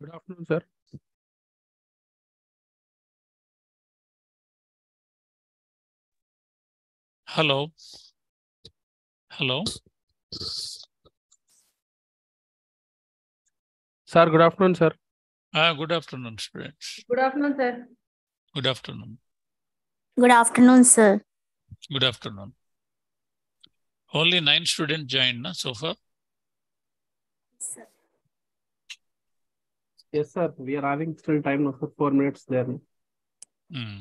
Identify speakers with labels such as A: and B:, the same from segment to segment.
A: Good afternoon, sir.
B: Hello. Hello.
A: Sir, good afternoon, sir.
B: Good afternoon, students.
C: Good afternoon, sir.
B: Good afternoon.
D: Good afternoon, sir.
B: Good afternoon. Only 9 students joined so far.
A: Yes, sir. We are having still time now for 4 minutes there.
B: Hmm.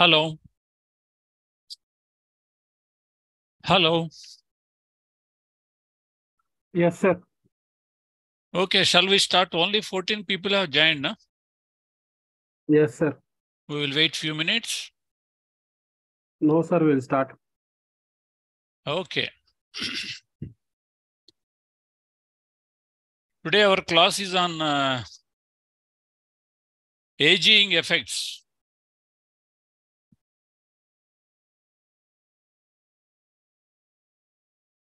B: Hello. Hello.
A: Yes, sir.
B: Okay, shall we start? Only 14 people have joined, no?
A: Yes, sir.
B: We will wait few minutes.
A: No, sir, we'll start.
B: Okay. Today our class is on aging effects.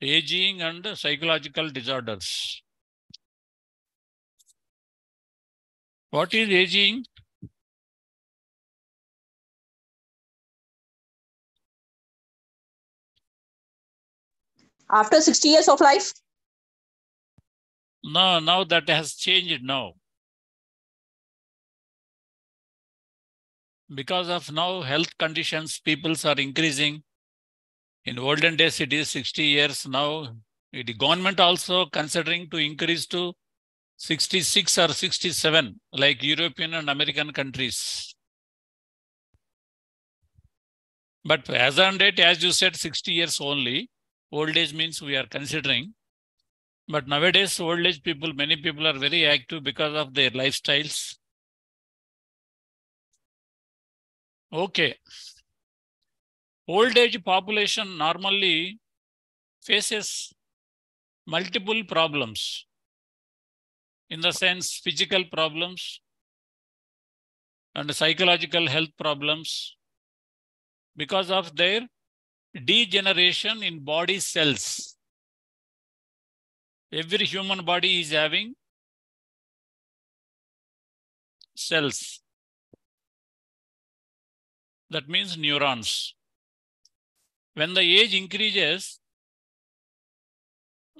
B: Aging and psychological disorders. What is aging?
C: After 60 years of life?
B: No, now that has changed now. Because of now health conditions, peoples are increasing. In olden days, it is 60 years. Now, the government also considering to increase to 66 or 67, like European and American countries. But as on date, as you said, 60 years only. Old age means we are considering. But nowadays, old age people, many people are very active because of their lifestyles. Okay. Old age population normally faces multiple problems. In the sense, physical problems and psychological health problems because of their degeneration in body cells. Every human body is having cells. That means neurons. When the age increases,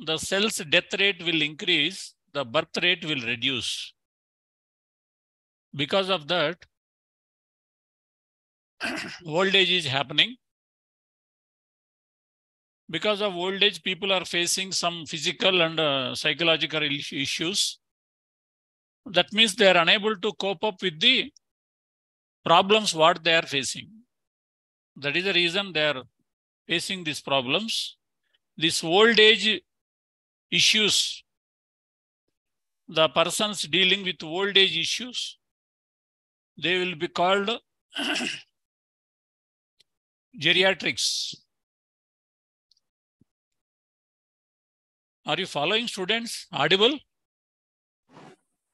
B: the cell's death rate will increase, the birth rate will reduce. Because of that, old age is happening. Because of old age, people are facing some physical and psychological issues. That means they are unable to cope up with the problems what they are facing. That is the reason they are facing these problems. This old age issues, the persons dealing with old age issues, they will be called geriatrics. Are you following, students? Audible?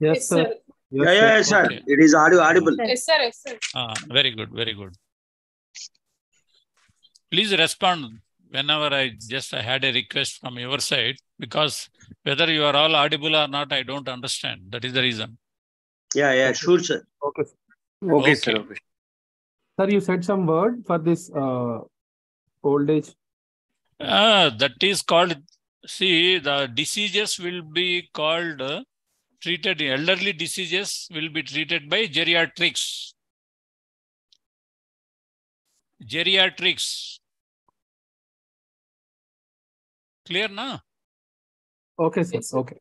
A: Yes, sir.
E: Yes, sir.
B: Okay.
E: It is audible.
C: Yes, sir. Yes, sir.
B: Very good, very good. Please respond whenever I had a request from your side, because whether you are all audible or not, I don't understand. That is the reason.
E: Yeah,
A: Okay.
E: sure, sir.
A: Okay.
E: Okay, sir. Okay.
A: Sir, you said some word for this old age.
B: That is called, see, the diseases will be called, treated, elderly diseases will be treated by geriatrics. Geriatrics. Clear now?
A: Okay, sir.
C: Yes, sir.
A: Okay.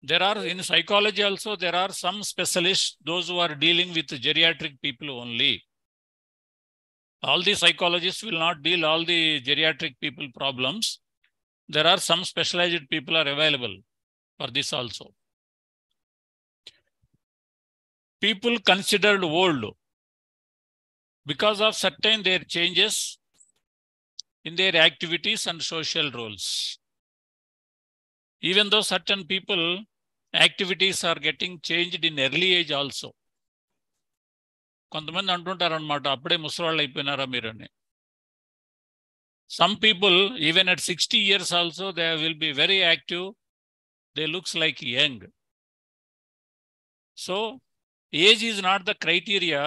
B: There are, in psychology also, there are some specialists, those who are dealing with geriatric people only. All the psychologists will not deal all the geriatric people problems. There are some specialized people are available for this also. People considered old because of certain their changes in their activities and social roles. Even though certain people activities are getting changed in early age also. కొంతమంది అంటుంటారు అన్నమాట, అప్పుడే ముసలాళ్ళు అయిపోయినారా మీరని. Some people, even at 60 years also, they will be very active. They looks like young. So, age is not the criteria.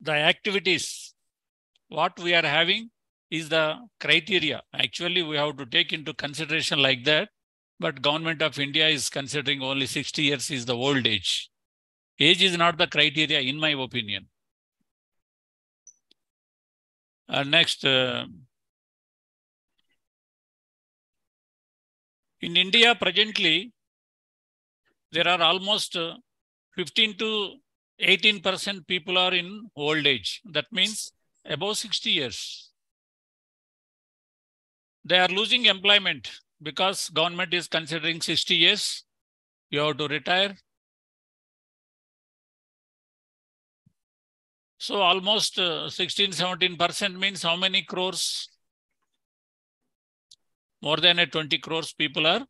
B: The activities, what we are having is the criteria. Actually, we have to take into consideration like that. But Government of India is considering only 60 years is the old age. Age is not the criteria, in my opinion. Next, in India presently, there are almost 15 to 18% people are in old age. That means above 60 years. They are losing employment because government is considering 60 years, you have to retire. So almost 16-17% means how many crores? More than 20 crores people are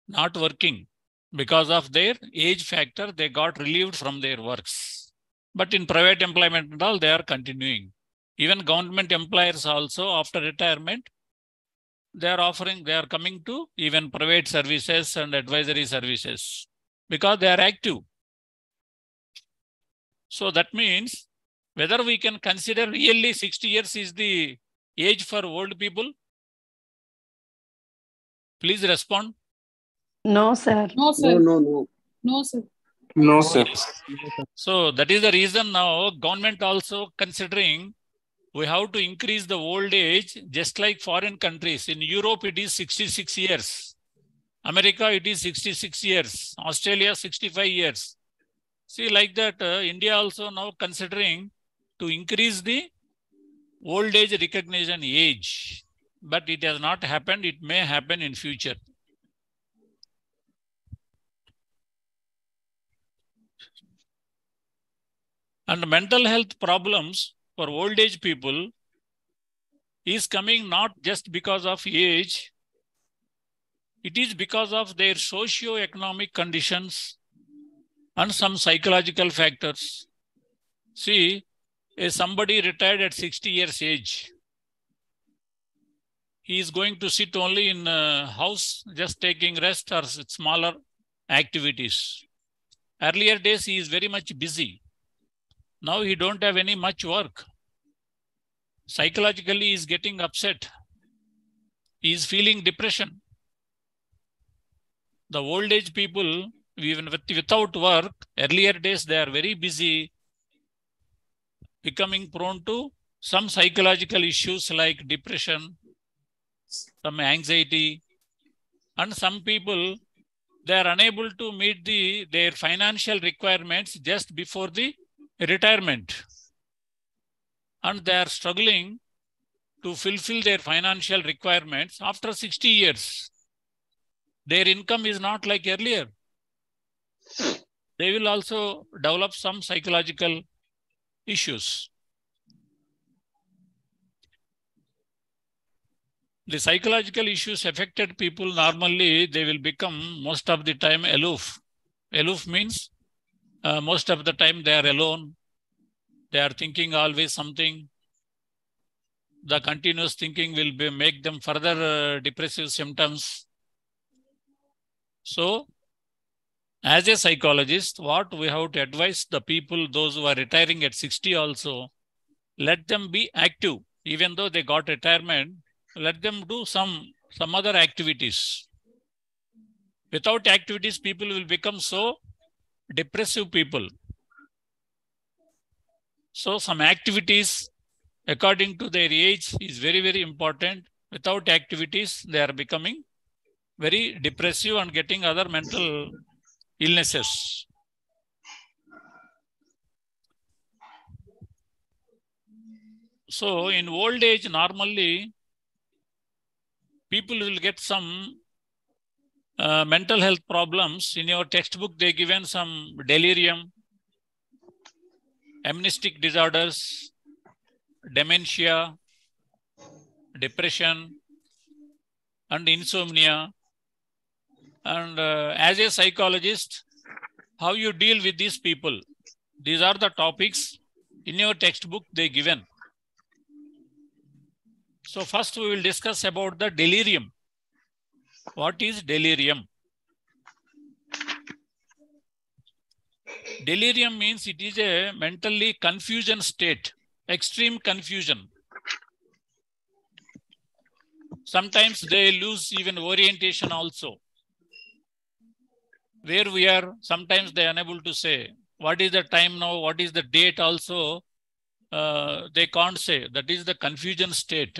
B: not working. Because of their age factor, they got relieved from their works. But in private employment and all, they are continuing. Even government employers also, after retirement, they are coming to even private services and advisory services because they are active. So that means whether we can consider really 60 years is the age for old people? Please respond.
F: No, sir.
C: No, sir.
E: No.
C: No, sir.
G: No, sir.
B: So that is the reason now government also considering we have to increase the old age just like foreign countries. In Europe, it is 66 years. America, it is 66 years. Australia, 65 years. See, like that, India also now considering to increase the old age recognition age. But it has not happened. It may happen in future. And mental health problems for old age people is coming not just because of age, it is because of their socio-economic conditions and some psychological factors. See, if somebody retired at 60 years age, he is going to sit only in a house, just taking rest or smaller activities. Earlier days, he is very much busy. Now he don't have any much work. Psychologically, he is getting upset. He is feeling depression. The old age people, even without work, earlier days, they are very busy, becoming prone to some psychological issues like depression, some anxiety, and some people, they are unable to meet their financial requirements just before the retirement. And they are struggling to fulfill their financial requirements after 60 years. Their income is not like earlier. They will also develop some psychological issues. The psychological issues affected people normally, they will become most of the time aloof. Aloof means most of the time they are alone. They are thinking always something. The continuous thinking will make them further depressive symptoms. So, as a psychologist, what we have to advise the people, those who are retiring at 60 also, let them be active. Even though they got retirement, let them do some other activities. Without activities, people will become so depressive people. So some activities according to their age is very, very important. Without activities, they are becoming very depressive and getting other mental illnesses. So in old age, normally, people will get some mental health problems. In your textbook, they given some delirium, amnestic disorders, dementia, depression, and insomnia. And as a psychologist, how you deal with these people? These are the topics in your textbook they given. So first we will discuss about the delirium. What is delirium? Delirium means it is a mentally confusion state, extreme confusion. Sometimes they lose even orientation also. Where we are, sometimes they are unable to say, what is the time now, what is the date also, they can't say. That is the confusion state.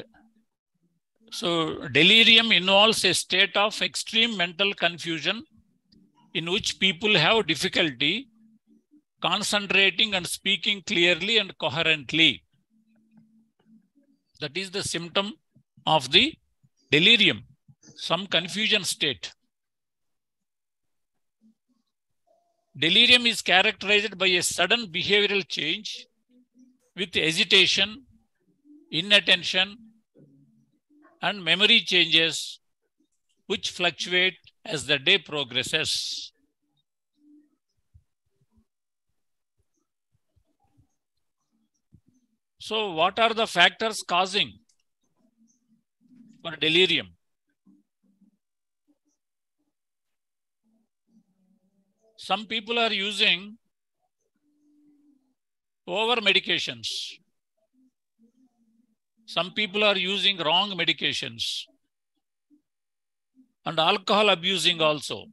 B: So delirium involves a state of extreme mental confusion in which people have difficulty concentrating and speaking clearly and coherently. That is the symptom of the delirium. some confusion state. Delirium is characterized by a sudden behavioral change with hesitation, inattention, and memory changes which fluctuate as the day progresses. So, what are the factors causing for delirium? Some people are using over medications. Some people are using wrong medications and alcohol abusing also,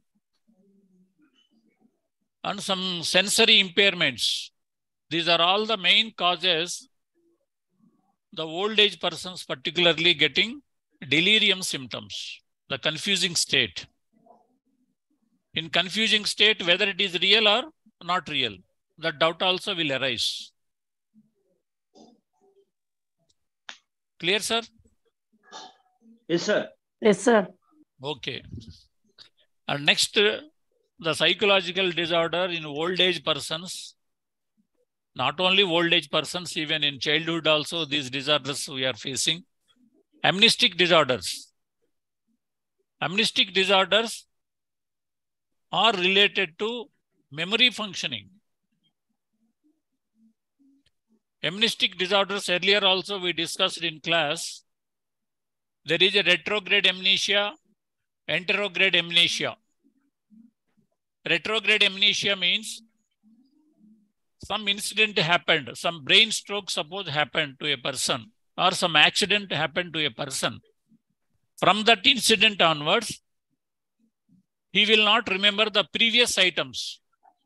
B: and some sensory impairments. These are all the main causes the old age persons particularly getting delirium symptoms, the confusing state. In confusing state, whether it is real or not real, the doubt also will arise. Clear, sir?
E: Yes, sir.
F: Yes, sir.
B: Okay. And next, the psychological disorder in old age persons. Not only old age persons, even in childhood also these disorders we are facing. Amnestic disorders. Amnestic disorders are related to memory functioning. Amnestic disorders, earlier also we discussed in class. There is a retrograde amnesia, anterograde amnesia. Retrograde amnesia means some incident happened, some brain stroke suppose happened to a person, or some accident happened to a person. From that incident onwards, he will not remember the previous items.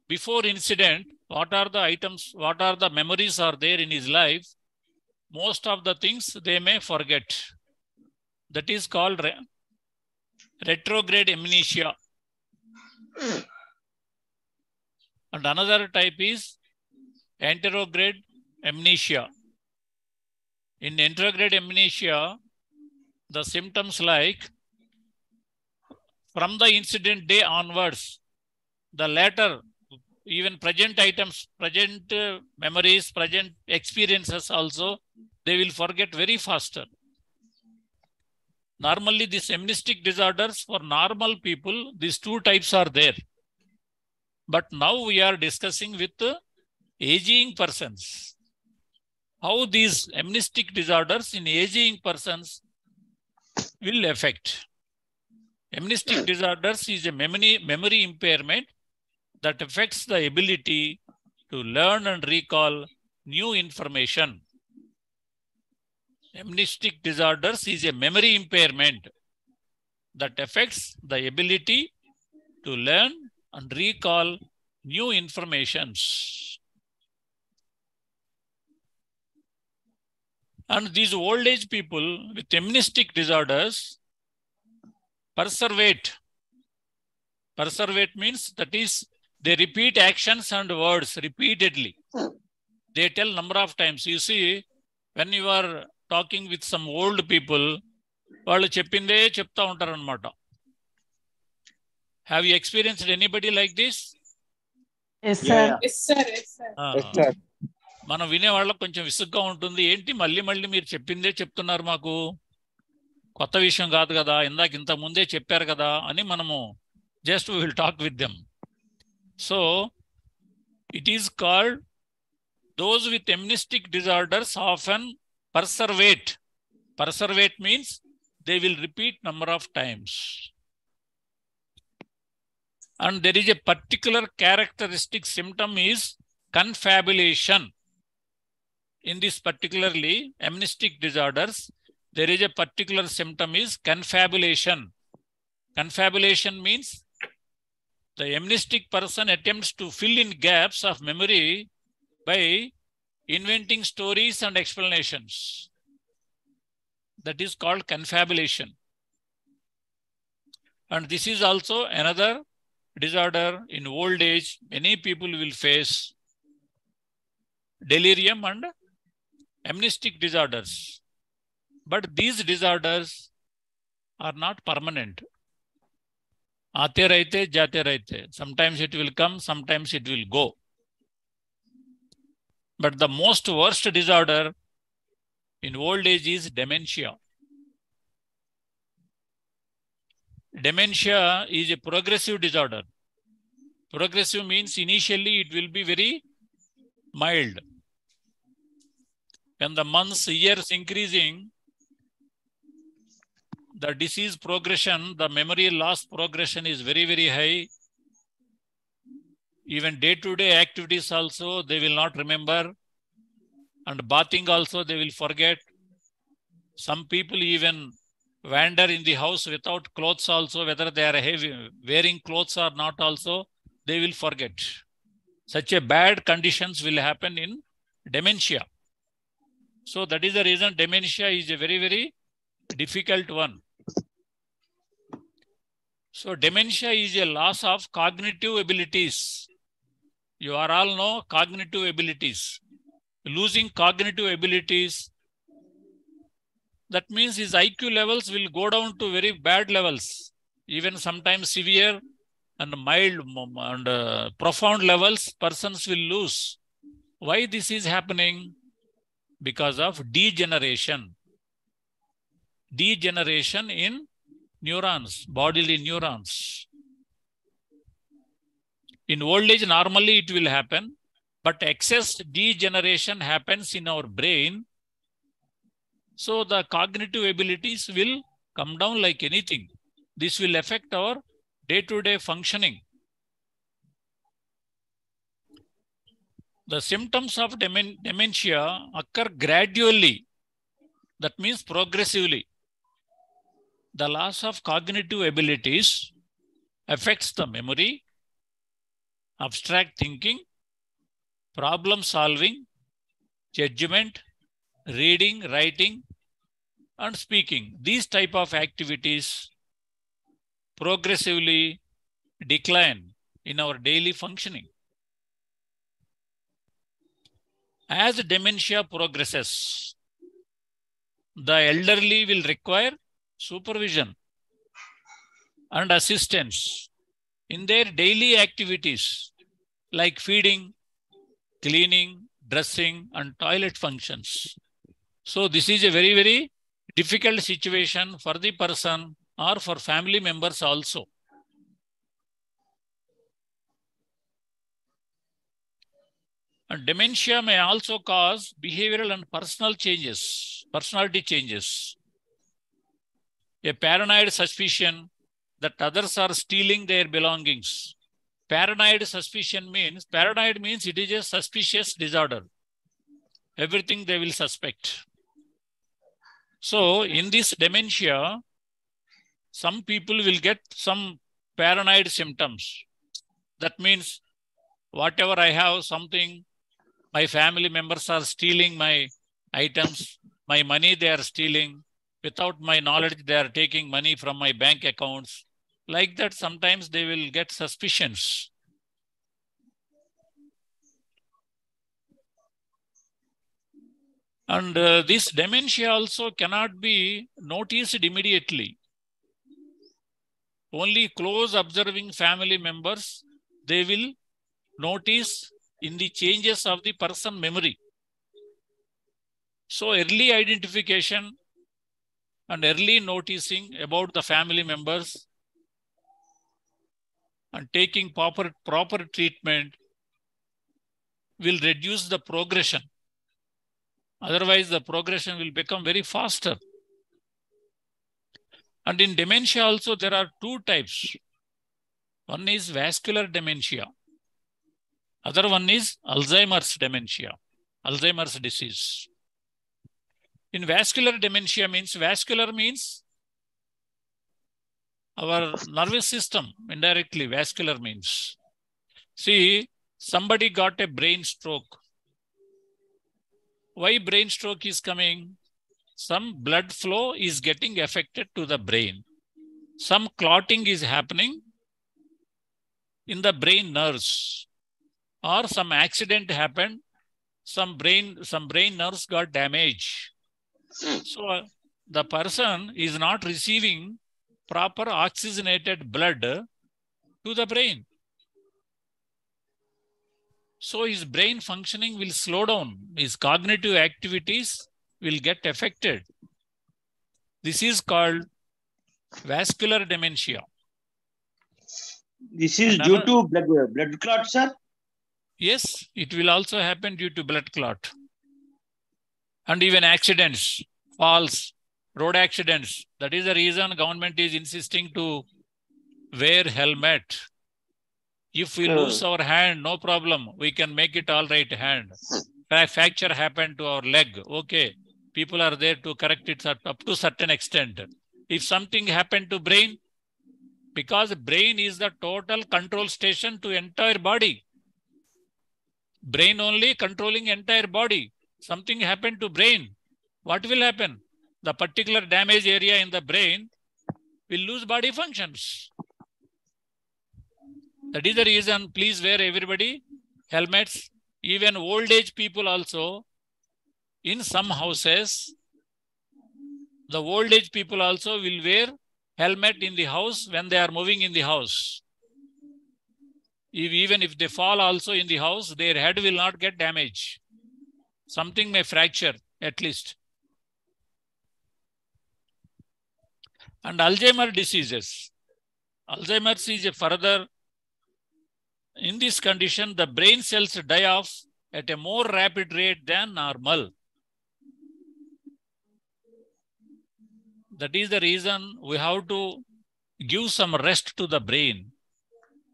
B: Before incident, what are the items, what are the memories are there in his life? Most of the things they may forget. That is called retrograde amnesia. And another type is anterograde amnesia. In anterograde amnesia, the symptoms like from the incident day onwards, the later, even present items, present memories, present experiences also, they will forget very faster. Normally, these amnestic disorders for normal people, these two types are there. But now we are discussing with aging persons. How these amnestic disorders in aging persons will affect. Amnestic disorders is a memory impairment that affects the ability to learn and recall new information. Amnestic disorders is a memory impairment that affects the ability to learn and recall new informations. And these old age people with amnestic disorders perseverate. Perseverate means that is they repeat actions and words repeatedly. They tell number of times. You see, when you are talking with some old people, వాళ్ళు చెప్పిందే చెప్తా ఉంటారు అన్నమాట. Have you experienced anybody like this?
F: Yes, sir.
C: Yes, sir. Yes, sir.
G: Yes, sir.
B: మనం వినే వాళ్ళకి కొంచెం విసుగ్గా ఉంటుంది. ఏంటి మళ్ళీ మీరు చెప్పిందే చెప్తున్నారు మాకు, కొత్త విషయం కాదు కదా, ఇంత ముందే చెప్పారు కదా అని మనము just we will talk with them. So it is called, those with amnestic disorders often perseverate. Perseverate means they will repeat number of times. And there is a particular characteristic symptom is confabulation. In this particularly amnestic disorders, there is a particular symptom is confabulation. Confabulation means the amnestic person attempts to fill in gaps of memory by inventing stories and explanations. That is called confabulation. And this is also another disorder in old age. Many people will face delirium and amnestic disorders. But these disorders are not permanent. Aate rahte, jate rahte. Sometimes it will come, sometimes it will go. But the most worst disorder in old age is dementia. Dementia is a progressive disorder. Progressive means initially it will be very mild. When the months, years increasing, the disease progression, the memory loss progression is very, very high. Even day-to-day activities also, they will not remember. And bathing also, they will forget. Some people even wander in the house without clothes also, whether they are wearing clothes or not also, they will forget. Such a bad conditions will happen in dementia. So that is the reason dementia is a very, very difficult one. So dementia is a loss of cognitive abilities. You are all know cognitive abilities. Losing cognitive abilities, that means his IQ levels will go down to very bad levels. Even sometimes severe and mild and profound levels, persons will lose. Why this is happening? Because of degeneration. Degeneration in neurons, bodily neurons. In old age, normally it will happen, but excess degeneration happens in our brain. So the cognitive abilities will come down like anything. This will affect our day-to-day functioning. The symptoms of dementia occur gradually. That means progressively. The loss of cognitive abilities affects the memory, abstract thinking, problem solving, judgment, reading, writing, and speaking. These type of activities progressively decline in our daily functioning. As dementia progresses, the elderly will require supervision and assistance in their daily activities like feeding, cleaning, dressing, and toilet functions. So this is a very, very difficult situation for the person or for family members also. And dementia may also cause behavioral and personality changes. A paranoid suspicion that others are stealing their belongings. Paranoid means it is a suspicious disorder. Everything they will suspect. So in this dementia, some people will get some paranoid symptoms. That means whatever I have, something, my family members are stealing my items, my money they are stealing. Without my knowledge, they are taking money from my bank accounts. Like that, sometimes they will get suspicions. And this dementia also cannot be noticed immediately. Only close observing family members, they will notice in the changes of the person memory. So early identification and early noticing about the family members and taking proper treatment will reduce the progression. Otherwise, the progression will become very faster. And in dementia also, there are two types. One is vascular dementia. Other one is Alzheimer's dementia, Alzheimer's disease. In vascular dementia means our nervous system, indirectly vascular means. See, somebody got a brain stroke. Why brain stroke is coming? Some blood flow is getting affected to the brain. Some clotting is happening in the brain nerves. Or some accident happened, some brain nerves got damaged. So the person is not receiving proper oxygenated blood to the brain. So his brain functioning will slow down. His cognitive activities will get affected. This is called vascular dementia.
E: This is
B: And
E: due
B: another-
E: to blood clot, sir?
B: Yes, it will also happen due to blood clot. And even accidents, falls, road accidents. That is the reason government is insisting to wear helmet. If we lose our hand, no problem. We can make it all right hand. Fracture happened to our leg. Okay. People are there to correct it up to certain extent. If something happened to brain, because brain is the total control station to entire body. Brain only controlling entire body. Something happened to brain. What will happen? The particular damage area in the brain will lose body functions. That is the reason, please wear everybody helmets. Even old age people also, in some houses, the old age people also will wear helmet in the house when they are moving in the house. Even if they fall also in the house, their head will not get damaged. Something may fracture at least. And Alzheimer's diseases. Alzheimer's is a further. In this condition, the brain cells die off at a more rapid rate than normal. That is the reason we have to give some rest to the brain.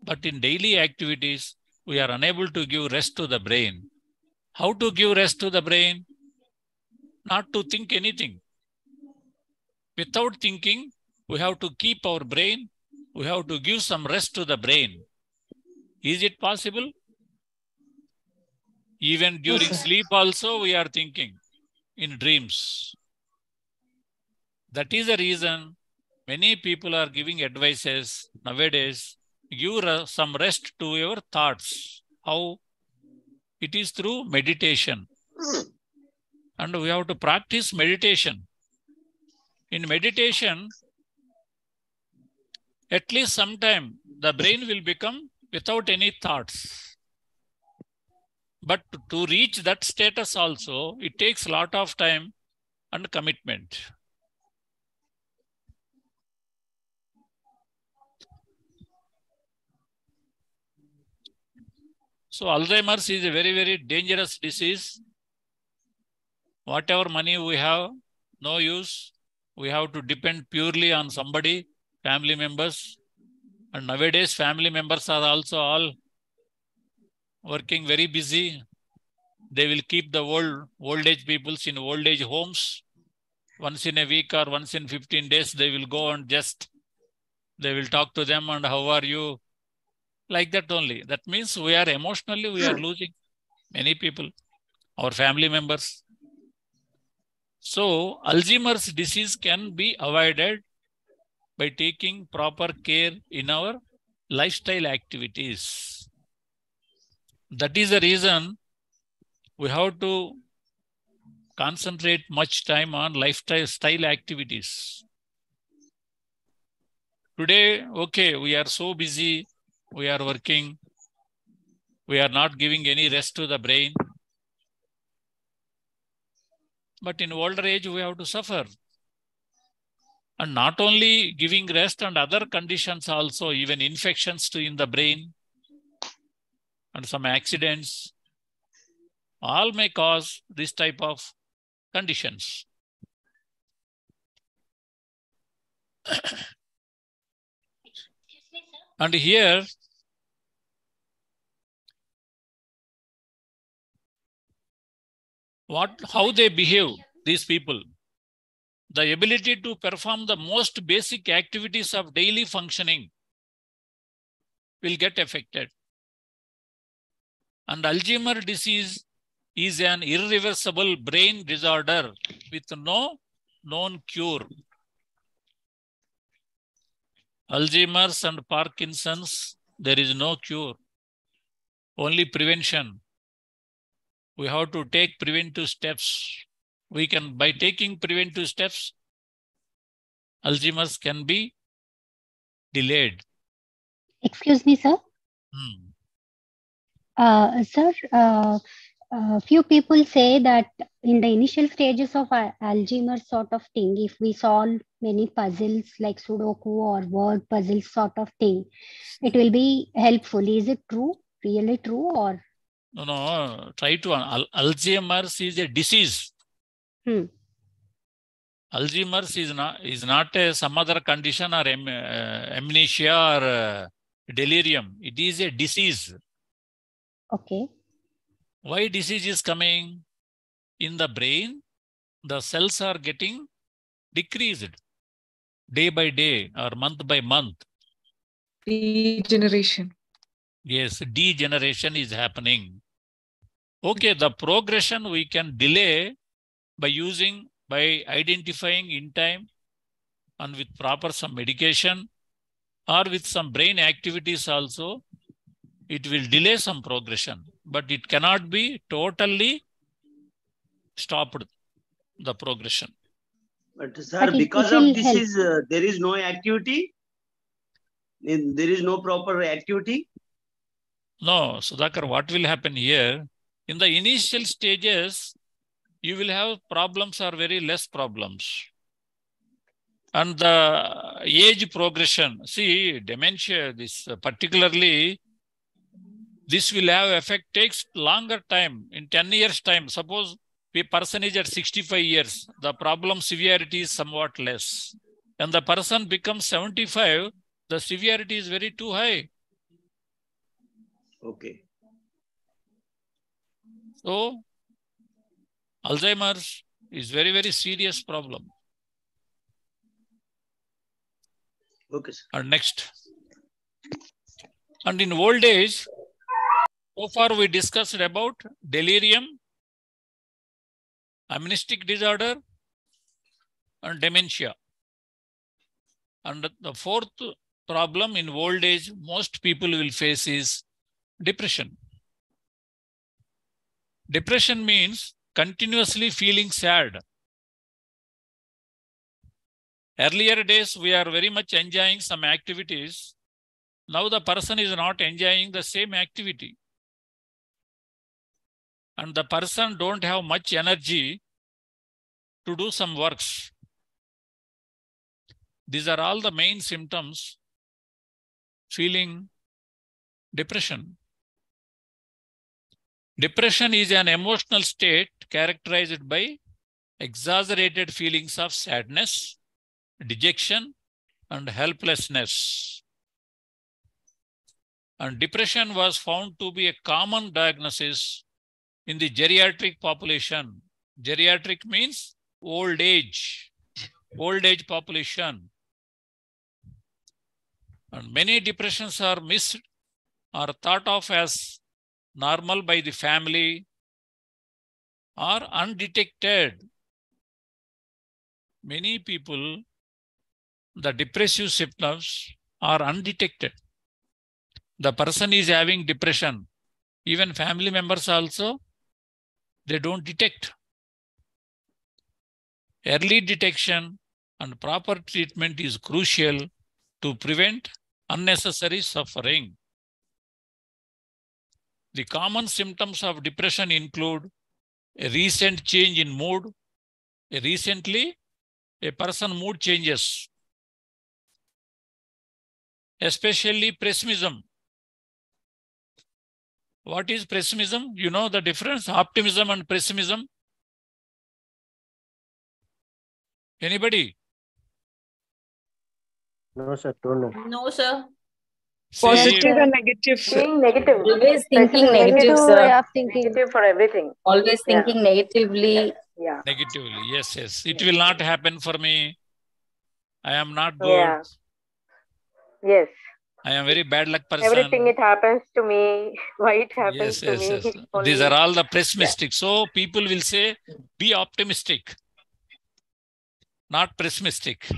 B: But in daily activities, we are unable to give rest to the brain. How to give rest to the brain? Not to think anything. Without thinking, we have to keep our brain. We have to give some rest to the brain. Is it possible? Even during sleep also we are thinking in dreams. That is the reason many people are giving advices nowadays. Give some rest to your thoughts. How? It is through meditation. And we have to practice meditation. In meditation, at least sometime the brain will become without any thoughts. But to reach that status also, it takes a lot of time and commitment. So Alzheimer's is a very, very dangerous disease. Whatever money we have, no use. We have to depend purely on somebody, family members. And nowadays, family members are also all working very busy. They will keep the old age peoples in old age homes. Once in a week or once in 15 days, they will go and they will talk to them and how are you? Like that only. That means we are emotionally, we are losing many people, our family members. So Alzheimer's disease can be avoided by taking proper care in our lifestyle activities. That is the reason we have to concentrate much time on lifestyle activities. Today, okay, we are so busy, we are working, we are not giving any rest to the brain. But in older age, we have to suffer. And not only giving rest and other conditions also, even infections in the brain and some accidents, all may cause this type of conditions. And here, how they behave, these people. The ability to perform the most basic activities of daily functioning will get affected. And Alzheimer's disease is an irreversible brain disorder with no known cure. Alzheimer's and Parkinson's, there is no cure, only prevention. We have to take preventive steps. We can, by taking preventive steps, Alzheimer's can be delayed.
G: Excuse me, sir. Sir, few people say that in the initial stages of Alzheimer's sort of thing, if we solve many puzzles like Sudoku or word puzzles sort of thing, it will be helpful. Is it true? Really true? Or
B: No, try to. Alzheimer's is a disease. Alzheimer's is not some other condition or amnesia or delirium. It is a disease.
G: Okay.
B: Why disease is coming? In the brain, the cells are getting decreased day by day or month by month.
H: Degeneration.
B: Yes, degeneration is happening. Okay, the progression we can delay by identifying in time and with proper some medication or with some brain activities also. It will delay some progression, but it cannot be totally stopped, the progression.
E: But sir, because of this is there is no activity? There is no proper activity?
B: No, Sudhakar, what will happen here? In the initial stages, you will have problems or very less problems. And the age progression, see, dementia, this particularly, this will have effect, takes longer time, in 10 years time. Suppose a person is at 65 years, the problem severity is somewhat less. And the person becomes 75, the severity is very too high.
E: Okay.
B: So, Alzheimer's is very, very serious problem.
E: Okay, sir.
B: And next. And in old age, so far we discussed about delirium, amnestic disorder, and dementia. And the fourth problem in old age most people will face is depression. Depression means continuously feeling sad. Earlier days, we are very much enjoying some activities. Now the person is not enjoying the same activity. And the person don't have much energy to do some works. These are all the main symptoms feeling depression. Depression is an emotional state characterized by exaggerated feelings of sadness, dejection, and helplessness. And depression was found to be a common diagnosis in the geriatric population. Geriatric means old age population. And many depressions are missed or thought of as normal by the family or undetected. Many people, the depressive symptoms are undetected. The person is having depression. Even family members also, they don't detect. Early detection and proper treatment is crucial to prevent unnecessary suffering. The common symptoms of depression include a recent change in mood. Recently, a person's mood changes, especially pessimism. What is pessimism? You know the difference, optimism and pessimism? Anybody?
I: No, sir, don't know.
C: No, sir.
H: Positive and negative.
J: Being negative.
C: Always thinking
J: Specific
C: negative,
J: way
C: sir.
J: of thinking. Negative for everything.
C: Always thinking negatively.
J: Yeah.
B: Negatively, yes, yes. It will not happen for me. I am not good.
J: Yeah. Yes.
B: I am very bad luck person.
J: Everything it happens to me. Why it happens to me?
B: Yes.
J: Only.
B: These are all the pessimistic. So people will say, be optimistic, not pessimistic.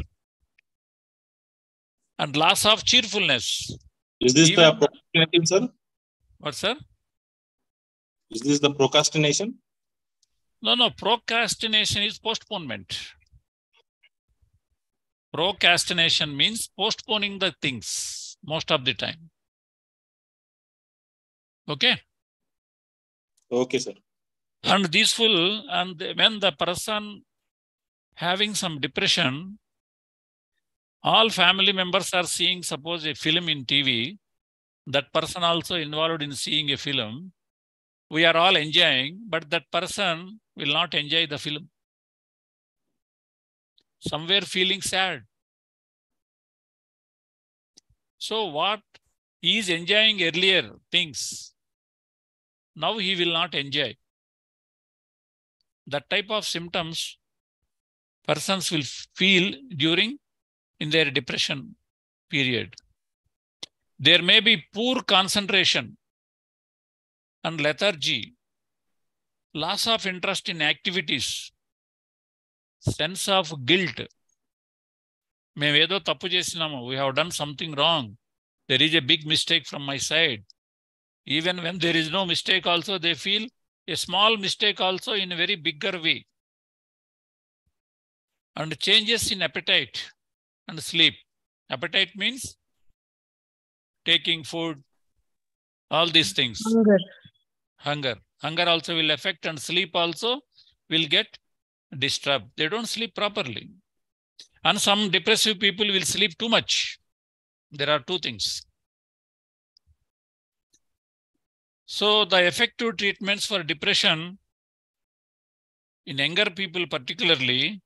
B: And loss of cheerfulness.
K: Is this the procrastination, sir?
B: What, sir?
K: Is this the procrastination?
B: No. Procrastination is postponement. Procrastination means postponing the things most of the time. Okay?
K: Okay, sir.
B: And when the person having some depression, all family members are seeing, suppose, a film in TV, that person also involved in seeing a film. We are all enjoying, but that person will not enjoy the film. Somewhere feeling sad. So what he is enjoying earlier things, now he will not enjoy. That type of symptoms persons will feel in their depression period. There may be poor concentration and lethargy, loss of interest in activities, sense of guilt. We have done something wrong. There is a big mistake from my side. Even when there is no mistake also, they feel a small mistake also in a very bigger way. And changes in appetite and sleep. Appetite means taking food, all these things. Hunger also will affect, and sleep also will get disturbed. They don't sleep properly. And some depressive people will sleep too much. There are two things. So the effective treatments for depression in younger people particularly,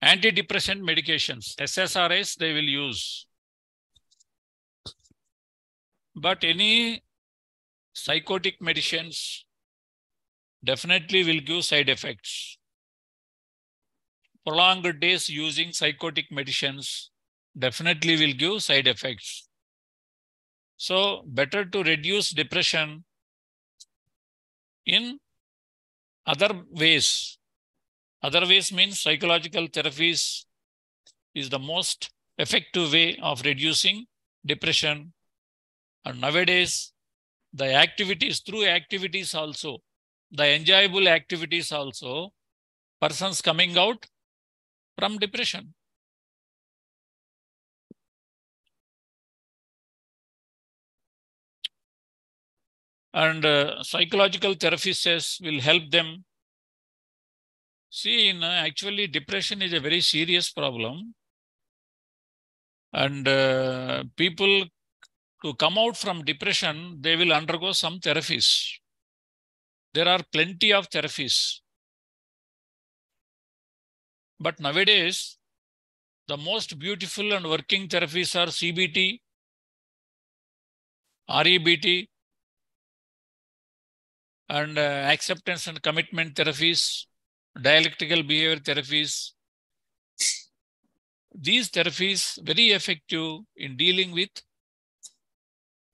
B: antidepressant medications, SSRIs, they will use. But any psychotic medicines definitely will give side effects. Prolonged days using psychotic medicines definitely will give side effects. So better to reduce depression in other ways. Other ways means psychological therapies is the most effective way of reducing depression. And nowadays, the activities, through activities also, the enjoyable activities also, persons coming out from depression. And psychological therapists will help them. See, actually, depression is a very serious problem. And people, to come out from depression, they will undergo some therapies. There are plenty of therapies. But nowadays, the most beautiful and working therapies are CBT, REBT, and acceptance and commitment therapies, dialectical behavior therapies. These therapies very effective in dealing with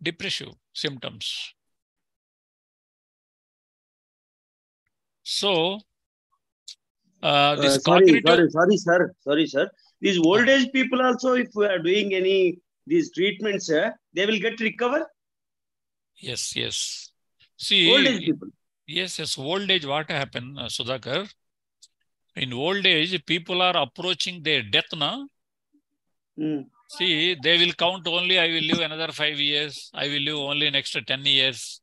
B: depressive symptoms. So, this cognitive...
E: Sorry, sir. These old age people also, if we are doing these treatments, they will get recover?
B: Yes. See,
E: old age people.
B: Yes, old age, what happened, Sudhakar? In old age, people are approaching their death now. See, they will count only, I will live another 5 years, I will live only next 10 years.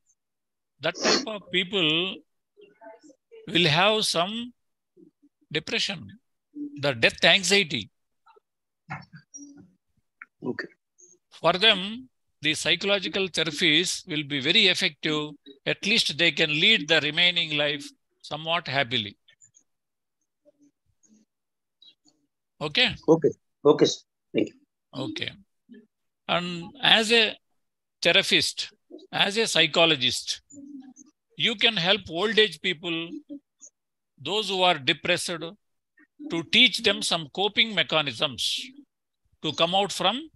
B: That type of people will have some depression, the death anxiety.
E: Okay.
B: For them, the psychological therapies will be very effective. At least they can lead the remaining life somewhat happily. Okay?
E: Okay, sir. Thank you.
B: Okay. And as a therapist, as a psychologist, you can help old age people, those who are depressed, to teach them some coping mechanisms to come out from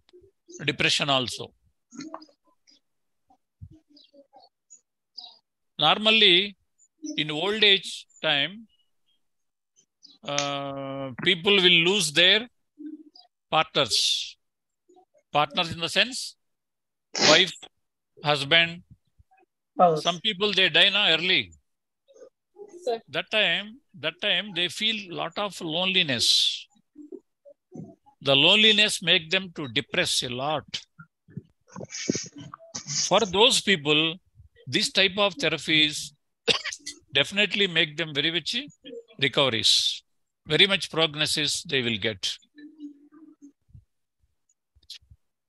B: depression also. Normally, in old age time, people will lose their partners. Partners in the sense, wife, husband. Some people, they die now early. That time they feel lot of loneliness. The loneliness make them to depress a lot. For those people, this type of therapies definitely make them very much recoveries. Very much prognosis they will get.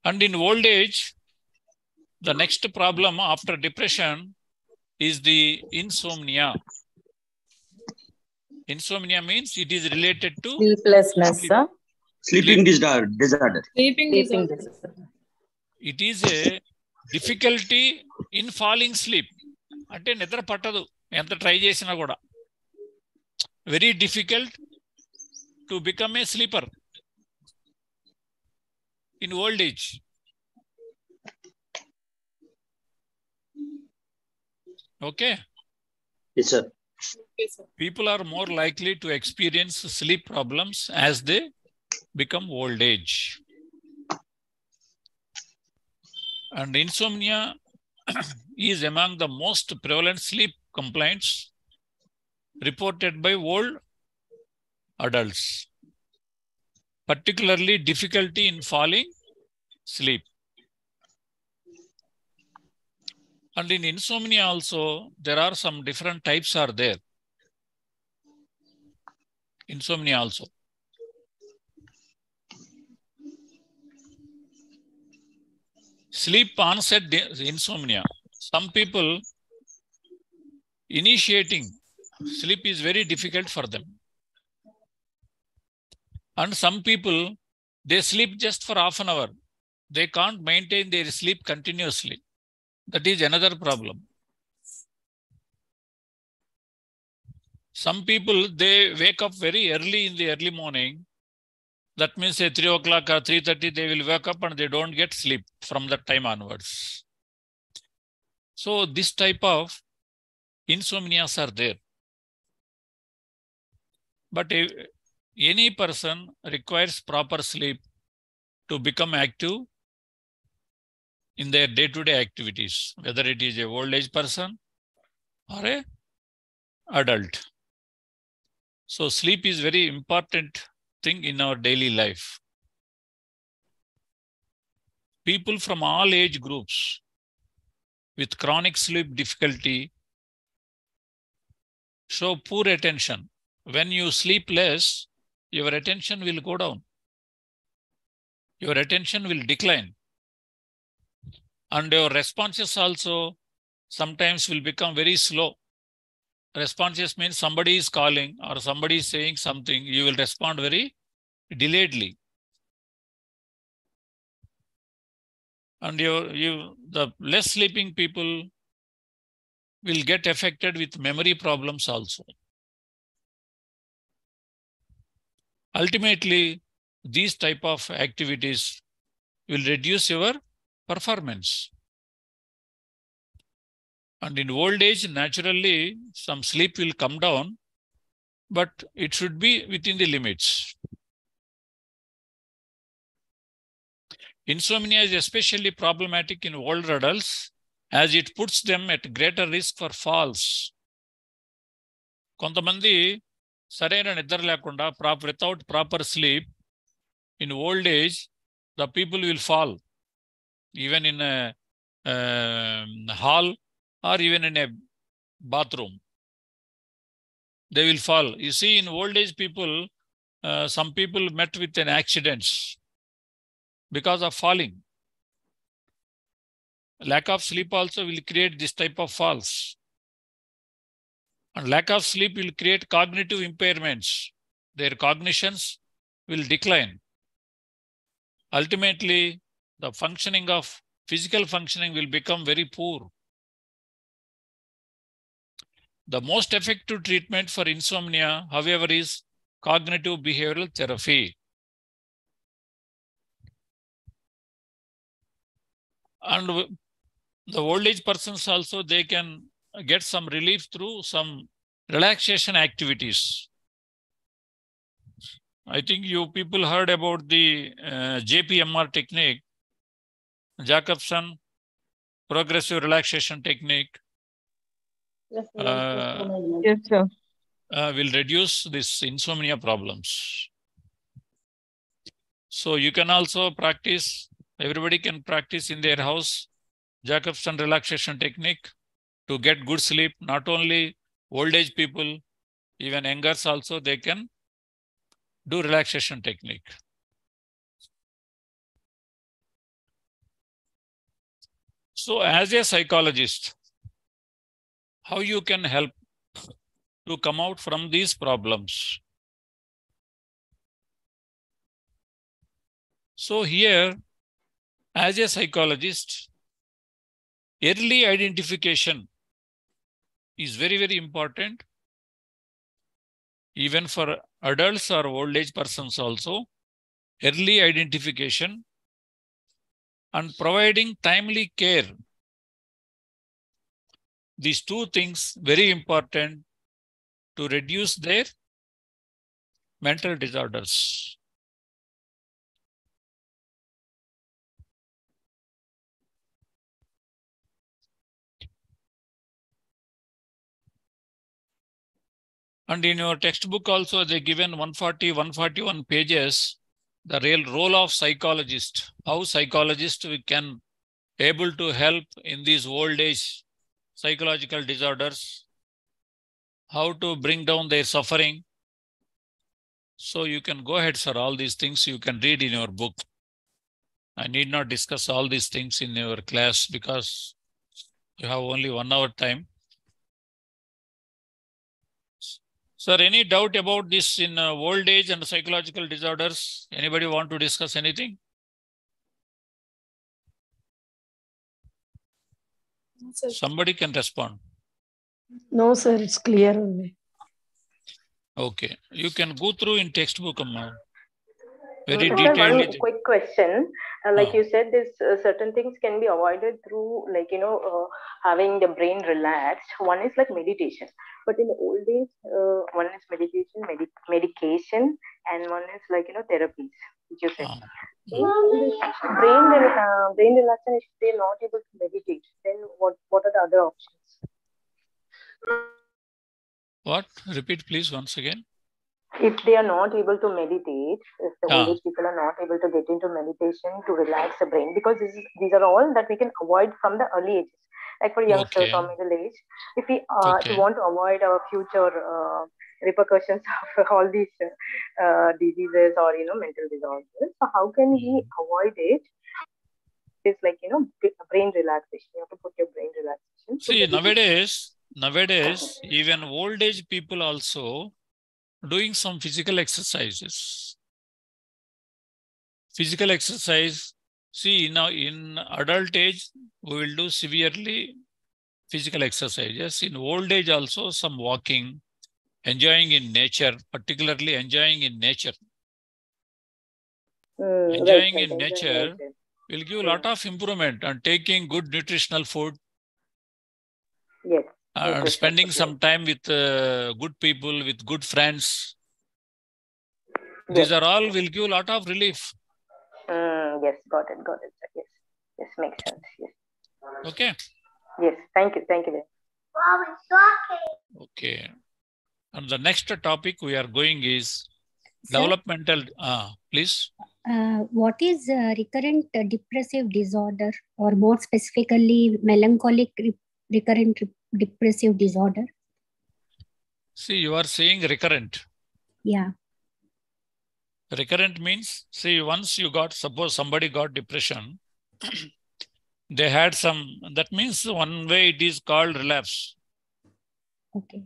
B: And in old age, the next problem after depression is the insomnia. Insomnia means it is related to
C: Sleeplessness, sir.
E: Sleeping disorder.
C: Sleeping disorder.
B: It is a difficulty in falling sleep. అంటే నిద్ర పట్టదు ఎంత try చేసినా కూడా. Very difficult to become a sleeper in old age. Okay?
E: Yes, sir.
B: People are more likely to experience sleep problems as they become old age. And insomnia is among the most prevalent sleep complaints reported by old adults, particularly difficulty in falling asleep. And in insomnia also, there are some different types are there. Insomnia also. Sleep onset insomnia. Some people initiating sleep is very difficult for them. And some people, they sleep just for half an hour. They can't maintain their sleep continuously. That is another problem. Some people, they wake up very early in the early morning. That means at 3 o'clock or 3:30, they will wake up and they don't get sleep from that time onwards. So this type of insomnias are there. But any person requires proper sleep to become active in their day-to-day activities, whether it is a old age person or a adult. So sleep is very important thing in our daily life. People from all age groups with chronic sleep difficulty show poor attention. When you sleep less, your attention will go down. Your attention will decline. And your responses also sometimes will become very slow. Responses means somebody is calling or somebody is saying something, you will respond very delayedly. And the less sleeping people will get affected with memory problems also. Ultimately, these type of activities will reduce your performance. And in old age, naturally, some sleep will come down, but it should be within the limits. Insomnia is especially problematic in older adults as it puts them at greater risk for falls. కొంతమంది సరైన నిద్ర లేకుండా without proper sleep, in old age, the people will fall, even in a hall or even in a bathroom. They will fall. You see, in old age people, some people met with an accidents because of falling. Lack of sleep also will create this type of falls. And lack of sleep will create cognitive impairments. Their cognitions will decline. Ultimately, the functioning of physical functioning will become very poor. The most effective treatment for insomnia, however, is cognitive behavioral therapy. And the old age persons also, they can get some relief through some relaxation activities. I think you people heard about the JPMR technique, Jacobson progressive relaxation technique.
H: Yes, sir.
B: Will reduce this insomnia problems. So you can also practice, everybody can practice in their house, Jacobson relaxation technique to get good sleep. Not only old age people, even youngers also, they can do relaxation technique. So as a psychologist, how you can help to come out from these problems? So here, as a psychologist, early identification is very, very important. Even for adults or old age persons also, early identification and providing timely care. These two things very important to reduce their mental disorders. And in your textbook also, they given 140, 141 pages, the real role of psychologist, how psychologist we can able to help in these old age psychological disorders, how to bring down their suffering. So you can go ahead, sir. All these things you can read in your book. I need not discuss all these things in your class because you have only 1 hour time. Sir, any doubt about this in old age and psychological disorders? Anybody want to discuss anything?
H: Sir.
B: Somebody can respond.
F: No, sir, it's clear only.
B: Okay, you can go through in textbook, Amma. Very
J: Sir,
B: detailedly.
J: one quick question. Like you said, this certain things can be avoided through, like, having the brain relaxed. One is like meditation. But in the old days, one is meditation, medication, and one is like, therapies, which you said. Brain relaxation, if they're not able to meditate, then what are the other options?
B: What? Repeat, please, once again.
J: If they are not able to meditate, if the old age people are not able to get into meditation to relax the brain, because these are all that we can avoid from the early ages. Like for youngsters or middle age, if we want to avoid our future repercussions of all these diseases or mental disorders, so how can we avoid it? It's like brain relaxation. You have to put your brain relaxation.
B: See, nowadays, even old age people also doing some physical exercises. Physical exercise. See, now in adult age, we will do severely physical exercises. In old age also, some walking, enjoying in nature, particularly enjoying in nature. Enjoying in nature will give a lot of improvement, and taking good nutritional food.
J: Yes.
B: And spending some time with good people, with good friends. These are all will give a lot of relief.
J: Yes, got it. Yes, makes sense. Yes.
B: Okay.
J: Yes, thank you very much.
B: Okay. And the next topic we are going is developmental. Please.
G: What is recurrent depressive disorder, or more specifically, melancholic recurrent depressive disorder?
B: See, you are saying recurrent.
G: Yeah.
B: Recurrent means, see, once you got, suppose somebody got depression, they had some, that means one way it is called relapse.
G: Okay.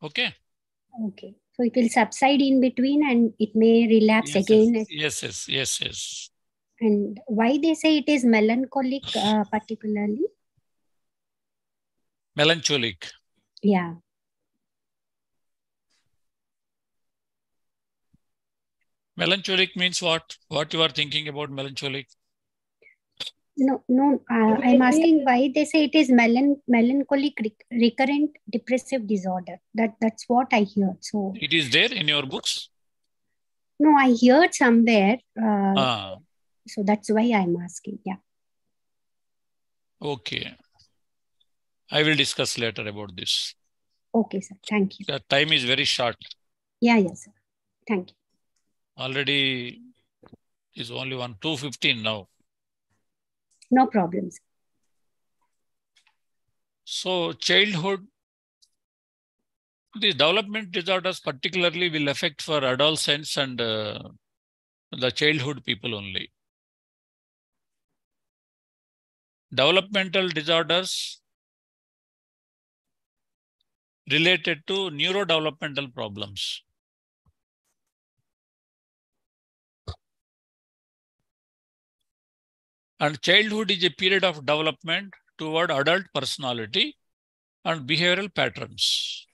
B: Okay.
G: Okay. So it will subside in between and it may relapse again.
B: Yes.
G: And why they say it is melancholic particularly?
B: Melancholic.
G: Yeah.
B: Melancholic means what? What you are thinking about melancholic?
G: No. I'm asking why they say it is melancholic recurrent depressive disorder. That's what I heard. So
B: it is there in your books?
G: No, I heard somewhere. So that's why I'm asking. Yeah.
B: Okay. I will discuss later about this.
G: Okay, sir. Thank you.
B: The time is very short.
G: Yeah, sir. Thank you.
B: Already is only 2:15 now.
G: No problems.
B: So childhood, the development disorders particularly will affect for adolescents and the childhood people only. Developmental disorders related to neurodevelopmental problems. And childhood is a period of development toward adult personality and behavioral patterns.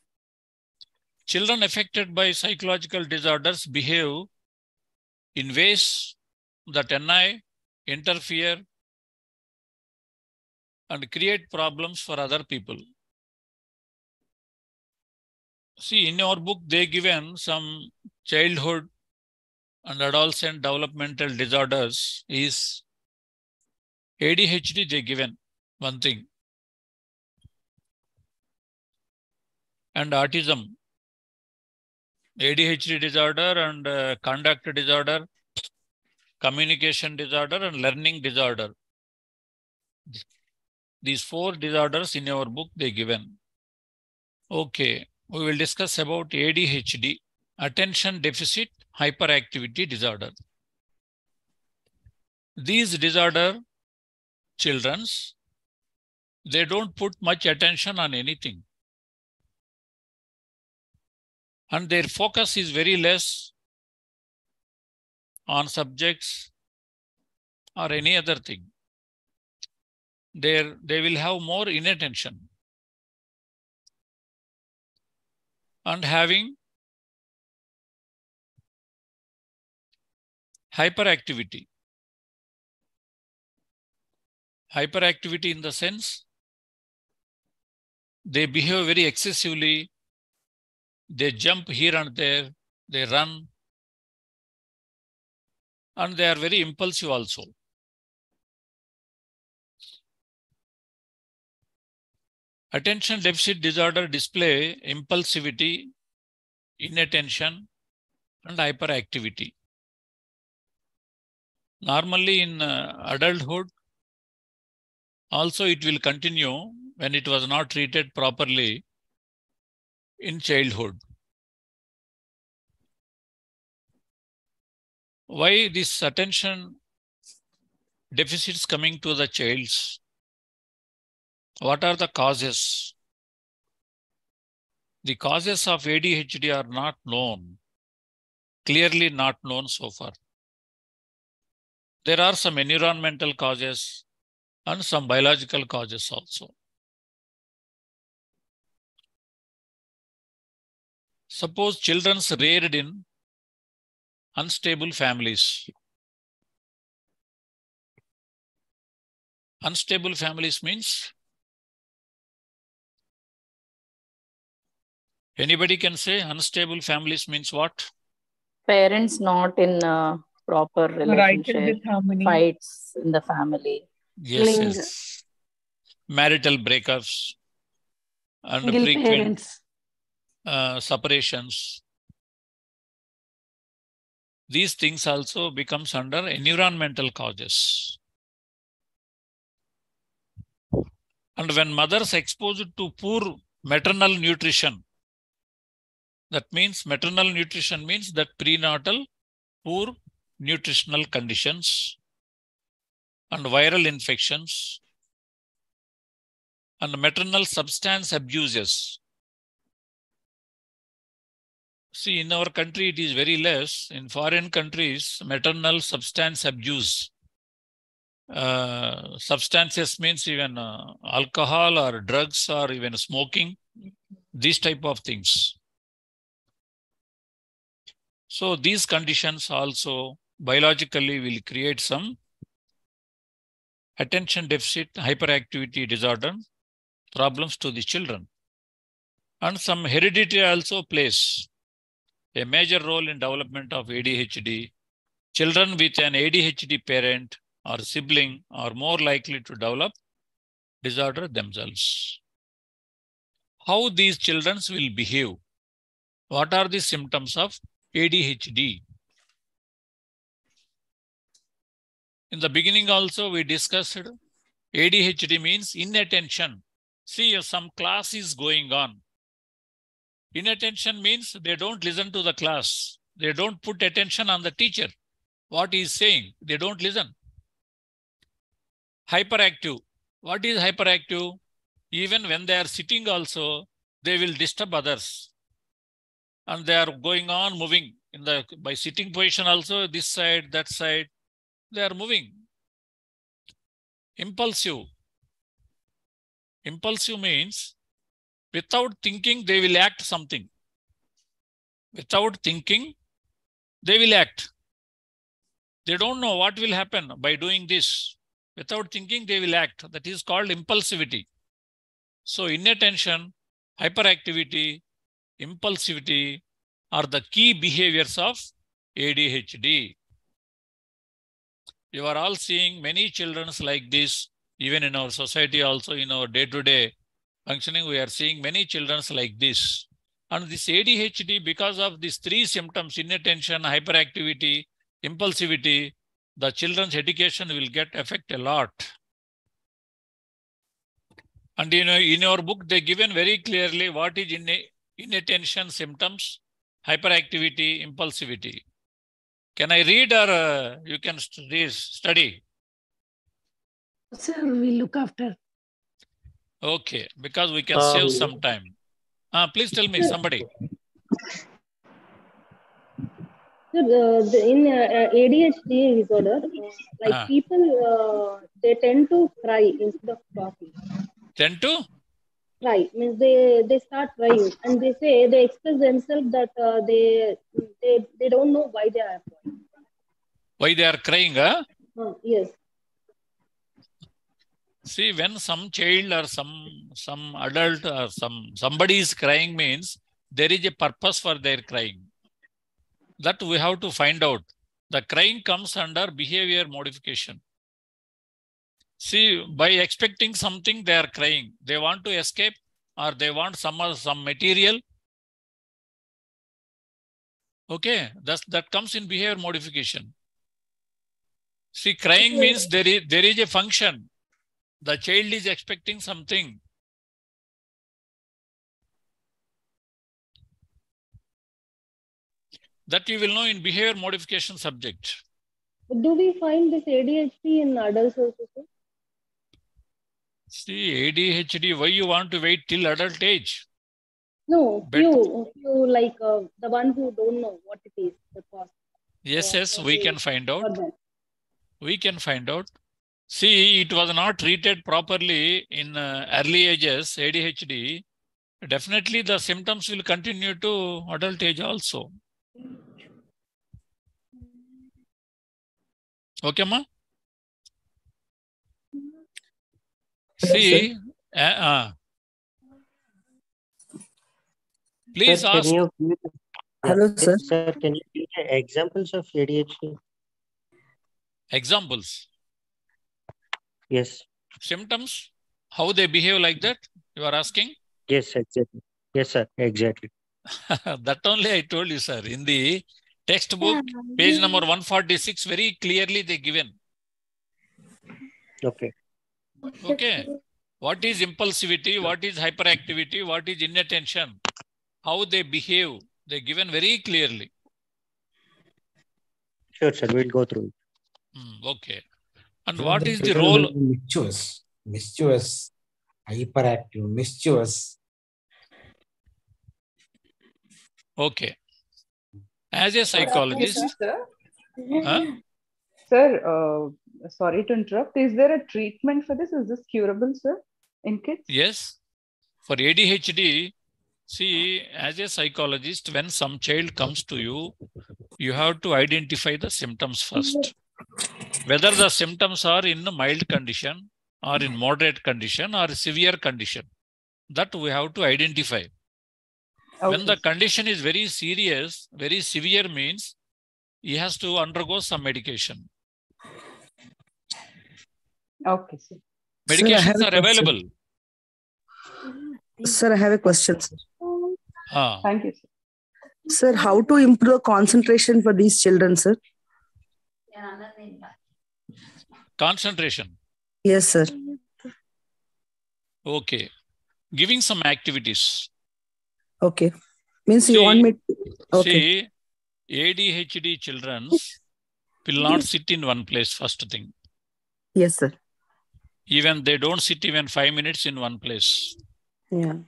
B: Children affected by psychological disorders behave in ways that interfere, and create problems for other people. See, in your book, they given some childhood and adolescent developmental disorders is ADHD, they given one thing. And autism, ADHD disorder and conduct disorder, communication disorder and learning disorder. These 4 disorders in your book they given. Okay, we will discuss about ADHD, attention deficit hyperactivity disorder. These disorder childrens, they don't put much attention on anything. And their focus is very less on subjects or any other thing. They will have more inattention and having hyperactivity. Hyperactivity in the sense they behave very excessively, they jump here and there, they run, and they are very impulsive also. Attention deficit disorder display impulsivity, inattention, and hyperactivity. Normally in adulthood, also it will continue when it was not treated properly in childhood. Why this attention deficits coming to the childs? What are the causes? The causes of ADHD are not known, clearly not known so far. There are some environmental causes and some biological causes also. Suppose children reared in unstable families. Unstable families means anybody can say unstable families means what?
C: Parents not in proper relationship, fights in the family.
B: Yes. Marital breakups and frequent separations. These things also becomes under environmental causes. And when mothers exposed to poor maternal nutrition, that means maternal nutrition means that prenatal poor nutritional conditions and viral infections and maternal substance abuses. See, in our country, it is very less. In foreign countries, maternal substance abuse. Substances means even alcohol or drugs or even smoking, these type of things. So these conditions also biologically will create some attention deficit hyperactivity disorder problems to the children. And some heredity also plays a major role in development of ADHD. Children with an ADHD parent or sibling are more likely to develop disorder themselves. How these children will behave? What are the symptoms of ADHD? In the beginning also we discussed ADHD means inattention. See, if some class is going on. Inattention means they don't listen to the class. They don't put attention on the teacher. What he is saying, they don't listen. Hyperactive. What is hyperactive? Even when they are sitting also, they will disturb others. And they are going on moving. By sitting position also, this side, that side, they are moving. Impulsive. Impulsive means without thinking, they will act something. Without thinking, they will act. They don't know what will happen by doing this. Without thinking, they will act. That is called impulsivity. So inattention, hyperactivity, impulsivity are the key behaviors of ADHD. You are all seeing many children like this, even in our society also, in our day-to-day functioning, we are seeing many children like this. And this ADHD, because of these three symptoms, inattention, hyperactivity, impulsivity, the children's education will get affect a lot. And in your book, they given very clearly what is inattention symptoms, hyperactivity, impulsivity. Can I read or you can study?
F: Sir, we look after.
B: Okay, because we can save some time. Please tell me, somebody.
I: Sir, in ADHD disorder, like people, they tend to cry instead of talking.
B: Tend to?
I: Cry means they start crying, and they say they express themselves that they don't know why they are crying.
B: Why they are crying? Huh?
I: Yes.
B: See, when some child or some adult or somebody is crying means there is a purpose for their crying. That we have to find out. The crying comes under behavior modification. See, by expecting something, they are crying. They want to escape or they want some material. Okay, that comes in behavior modification. See, crying means there is a function. The child is expecting something. That you will know in behavior modification subject.
I: Do we find this ADHD in adults also?
B: See, ADHD, why you want to wait till adult age?
I: No, few like the ones who don't know what it is, the cause.
B: Yes, we can find out. We can find out. See, it was not treated properly in early ages, ADHD. Definitely the symptoms will continue to adult age also. Okay, ma? See, please
L: sir,
B: ask.
L: Hello, sir. Sir, can you give examples of ADHD?
B: Examples?
L: Yes.
B: Symptoms? How they behave like that? You are asking?
L: Yes, exactly. Yes, sir, exactly.
B: That only I told you, sir. In the textbook, page number 146, very clearly they given.
L: Okay.
B: Okay. What is impulsivity? What is hyperactivity? What is inattention? How they behave? They given very clearly.
L: Sure, sir. We'll go through it.
B: Okay. And what is the role?
M: Mischievous, hyperactive, mischievous.
B: Okay. As a psychologist.
N: Sir, sorry to interrupt. Is there a treatment for this? Is this curable, sir, in kids?
B: Yes. For ADHD, see, as a psychologist, when some child comes to you, you have to identify the symptoms first. Whether the symptoms are in a mild condition or in moderate condition or severe condition. That we have to identify. Okay. When the condition is very serious, very severe means he has to undergo some medication.
N: Okay, sir.
B: Medications are available.
O: Sir, I have a question, sir.
N: Thank you, sir.
O: Sir, how to improve concentration for these children, sir?
B: Concentration.
O: Yes, sir.
B: Okay. Giving some activities.
O: Okay. Means you want me to... Okay.
B: See, ADHD children will not sit in one place, first thing.
O: Yes, sir.
B: Even they don't sit even 5 minutes in one place.
O: Yeah.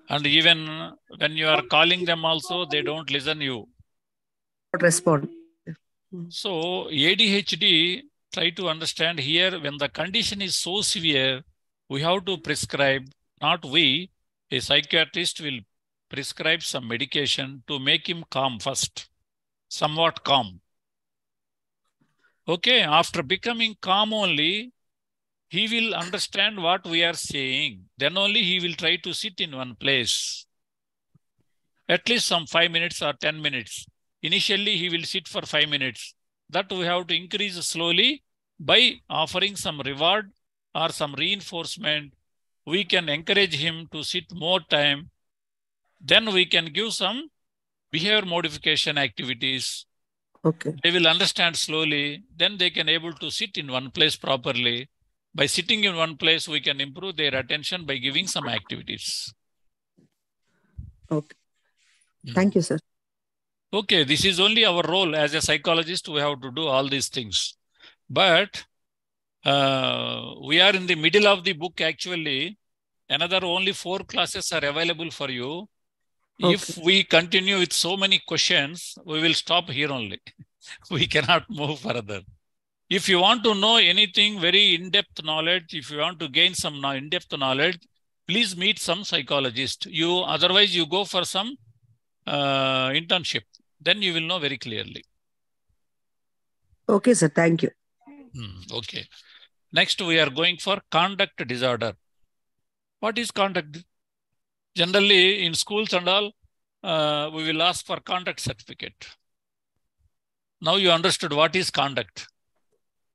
B: And even when you are calling them also, they don't listen you.
O: Not respond.
B: So ADHD, try to understand here, when the condition is so severe, we have to prescribe, not we, a psychiatrist will prescribe some medication to make him calm first, somewhat calm. Okay, after becoming calm only, he will understand what we are saying. Then only he will try to sit in one place. At least some 5 minutes or 10 minutes. Initially, he will sit for 5 minutes. That we have to increase slowly by offering some reward or some reinforcement. We can encourage him to sit more time. Then we can give some behavior modification activities.
O: Okay.
B: They will understand slowly. Then they can able to sit in one place properly. By sitting in one place, we can improve their attention by giving some activities.
O: Okay. Thank you, sir.
B: Okay, this is only our role as a psychologist. We have to do all these things. But we are in the middle of the book actually. Another only 4 classes are available for you. Okay. If we continue with so many questions, we will stop here only. We cannot move further. If you want to know anything very in-depth knowledge, if you want to gain some in-depth knowledge, please meet some psychologist. Otherwise you go for some internship. Then you will know very clearly.
O: Okay, sir. Thank you.
B: Okay. Next, we are going for conduct disorder. What is conduct? Generally, in schools and all, we will ask for conduct certificate. Now you understood what is conduct.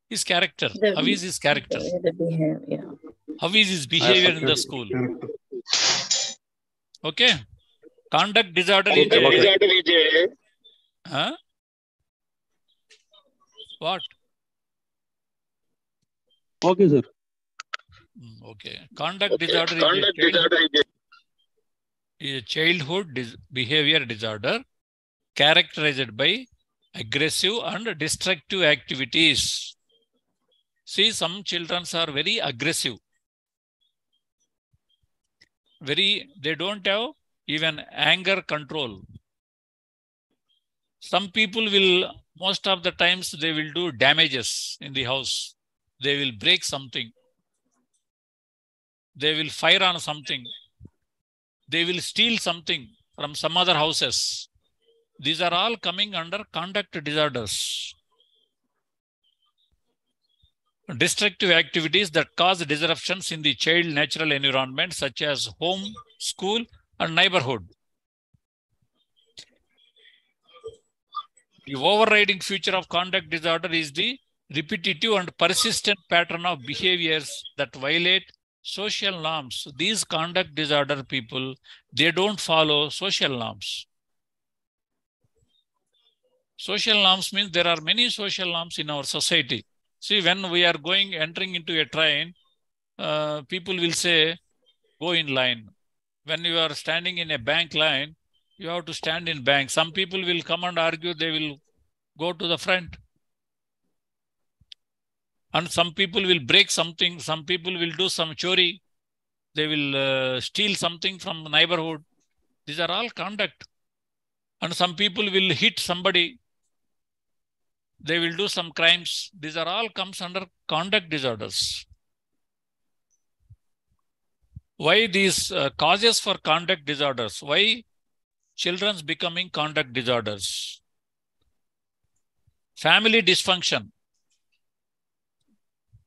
B: His character. How is his character?
C: The behavior.
B: How is his behavior in the school? Okay. Conduct disorder is a... Huh? What?
K: Okay, sir.
B: Okay. Conduct disorder is a childhood behavior disorder characterized by aggressive and destructive activities. See, some children are very aggressive. They don't have even anger control. Some people will, most of the times, they will do damages in the house. They will break something. They will fire on something. They will steal something from some other houses. These are all coming under conduct disorders. Destructive activities that cause disruptions in the child natural environment, such as home, school, and neighborhood. The overriding feature of conduct disorder is the repetitive and persistent pattern of behaviors that violate social norms. These conduct disorder people, they don't follow social norms. Social norms means there are many social norms in our society. See, when we are entering into a train, people will say, go in line. When you are standing in a bank line, you have to stand in bank. Some people will come and argue, they will go to the front. And some people will break something. Some people will do some chori. They will steal something from the neighborhood. These are all conduct. And some people will hit somebody. They will do some crimes. These are all comes under conduct disorders. Why these causes for conduct disorders? Why children's becoming conduct disorders? Family dysfunction.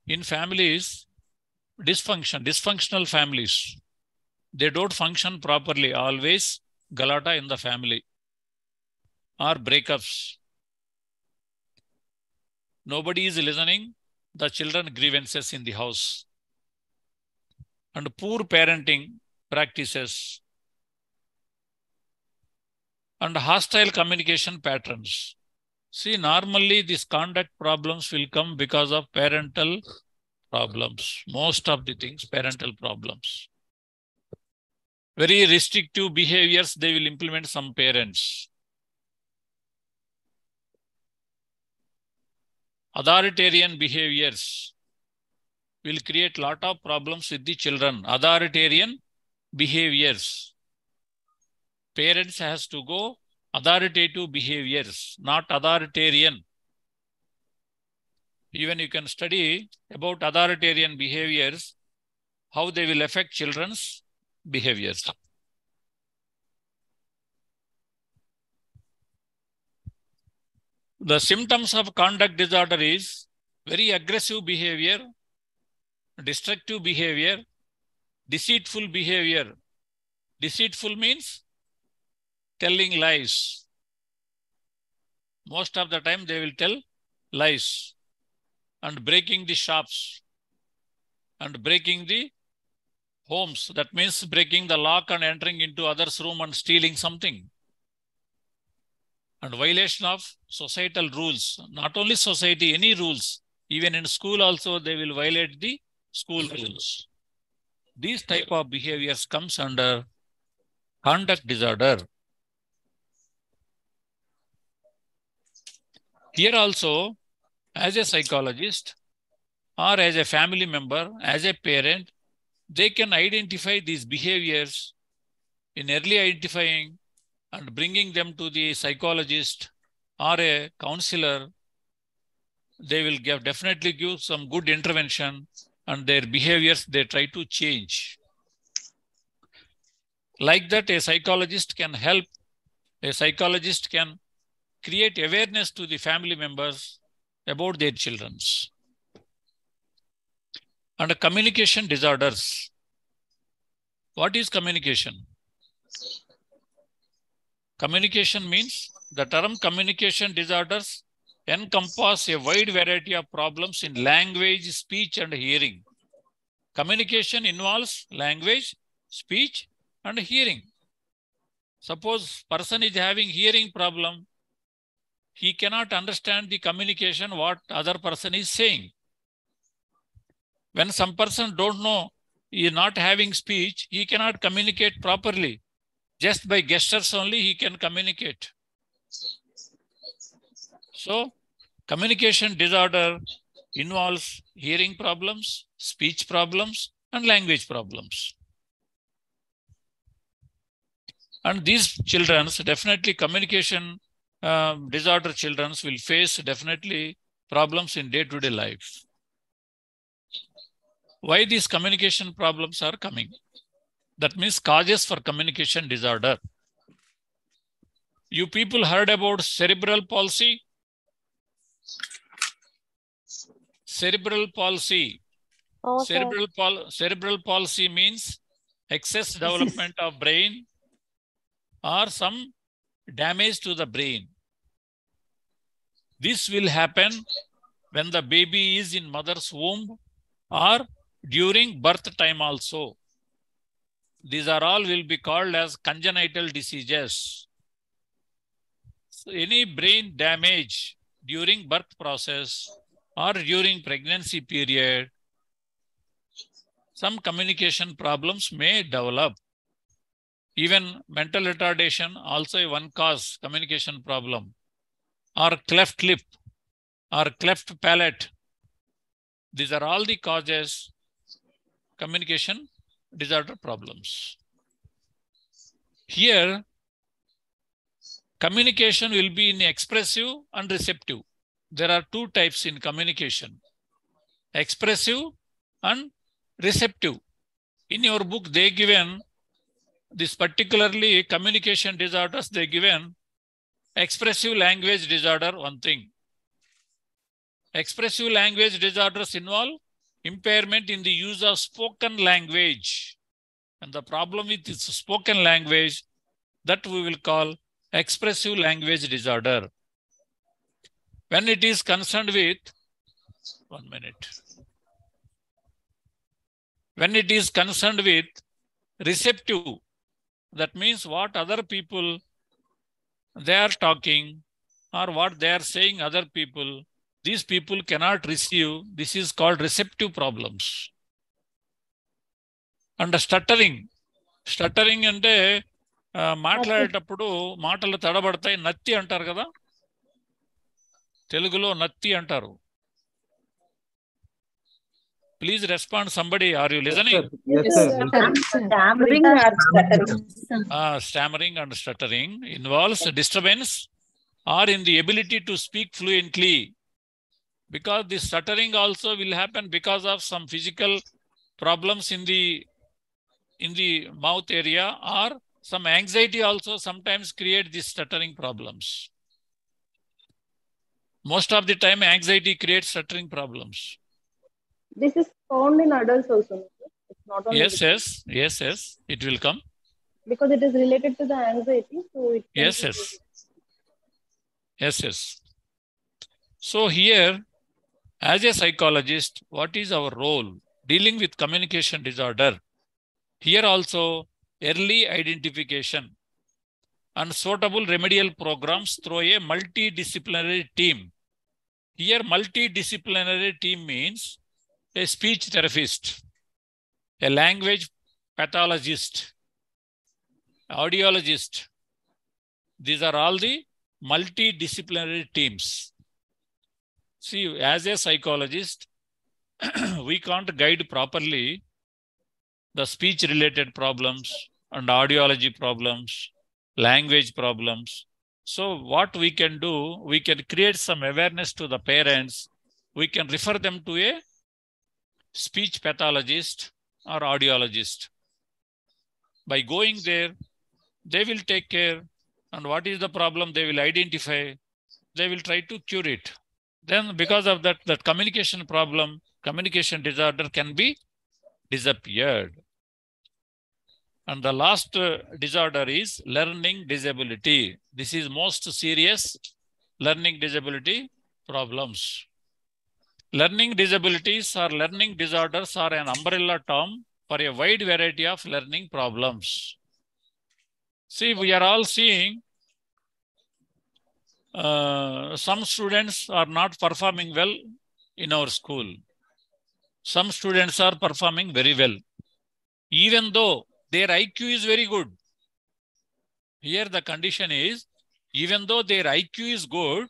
B: In families, dysfunctional families, they don't function properly. Always galata in the family or breakups. Nobody is listening. The children grievances in the house. And poor parenting practices. And hostile communication patterns. See, normally these conduct problems will come because of parental problems. Most of the things, parental problems. Very restrictive behaviors, they will implement some parents. Authoritarian behaviors will create lot of problems with the children. Authoritarian behaviors. Parents has to go authoritative behaviors, not authoritarian. Even you can study about authoritarian behaviors, how they will affect children's behaviors. The symptoms of conduct disorder is very aggressive behavior, destructive behavior, deceitful behavior. Deceitful means telling lies. Most of the time they will tell lies, and breaking the shops and breaking the homes. That means breaking the lock and entering into others' room and stealing something. And violation of societal rules. Not only society, any rules. Even in school also they will violate the school rules. These type of behaviors comes under conduct disorder. Here also, as a psychologist or as a family member, as a parent, they can identify these behaviors in early identifying and bringing them to the psychologist or a counselor. They will definitely give some good intervention, and their behaviors they try to change. Like that, a psychologist can help. A psychologist can create awareness to the family members about their children. And communication disorders. What is communication? Communication means the term communication disorders encompass a wide variety of problems in language, speech, and hearing. Communication involves language, speech, and hearing. Suppose person is having hearing problem, he cannot understand the communication what other person is saying. When some person don't know, he is not having speech, he cannot communicate properly. Just by gestures only he can communicate. So, communication disorder involves hearing problems, speech problems, and language problems. And these children, definitely communication disorder children will face definitely problems in day-to-day life. Why these communication problems are coming? That means causes for communication disorder. You people heard about cerebral palsy? Cerebral palsy.
J: Oh,
B: cerebral palsy means excess development of brain or some damage to the brain. This will happen when the baby is in mother's womb or during birth time also. These are all will be called as congenital diseases. So any brain damage during birth process or during pregnancy period, some communication problems may develop. Even mental retardation also one cause communication problem, or cleft lip or cleft palate. These are all the causes communication disorder problems. Here, communication will be in expressive and receptive. There are two types in communication, expressive and receptive. In your book, they given this particularly communication disorders, they given expressive language disorder, one thing. Expressive language disorders involve impairment in the use of spoken language. And the problem with this spoken language, that we will call expressive language disorder. When it is concerned with, 1 minute. When it is concerned with receptive, that means what other people they are talking, or what they are saying other people, these people cannot receive. This is called receptive problems. And stuttering. Stuttering అంటే మాట్లాడేటప్పుడు మాటలు తడబడతాయి, నత్తి అంటారు కదా, తెలుగులో నత్తి అంటారు. Please respond somebody. Are you listening?
A: Yes, sir.
C: Stammering or stuttering?
B: Stammering and stuttering involves disturbance or in the ability to speak fluently. Because the stuttering also will happen because of some physical problems in the mouth area, or some anxiety also sometimes create these stuttering problems. Most of the time anxiety creates stuttering problems.
I: This is found in adults also. It's not only
B: Yes, it will come.
I: Because it is related to the anxiety. So it
B: Yes. So here, as a psychologist, what is our role dealing with communication disorder? Here also, early identification and suitable remedial programs through a multidisciplinary team. Here, multidisciplinary team means a speech therapist, a language pathologist, audiologist. These are all the multidisciplinary teams. See, as a psychologist, we can't guide properly the speech-related problems and audiology problems, language problems. So what we can do, we can create some awareness to the parents. We can refer them to a speech pathologist or audiologist. By going there, they will take care, and what is the problem they will identify. They will try to cure it. Then because of that communication problem, communication disorder can be disappeared. And the last disorder is learning disability. This is most serious learning disability problems. Learning disabilities or learning disorders are an umbrella term for a wide variety of learning problems. See, we are all seeing some students are not performing well in our school. Some students are performing very well, even though their IQ is very good. Here the condition is, even though their IQ is good,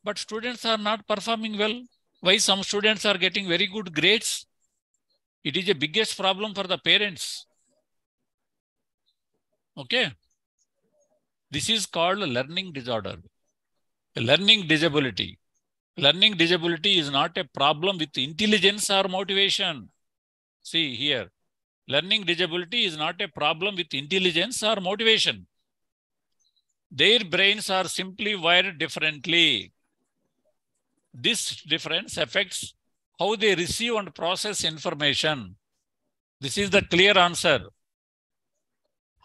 B: but students are not performing well. Why some students are getting very good grades? It is the biggest problem for the parents. Okay. This is called learning disorder. Learning disability. Learning disability is not a problem with intelligence or motivation. See here, learning disability is not a problem with intelligence or motivation. Their brains are simply wired differently. This difference affects how they receive and process information. This is the clear answer.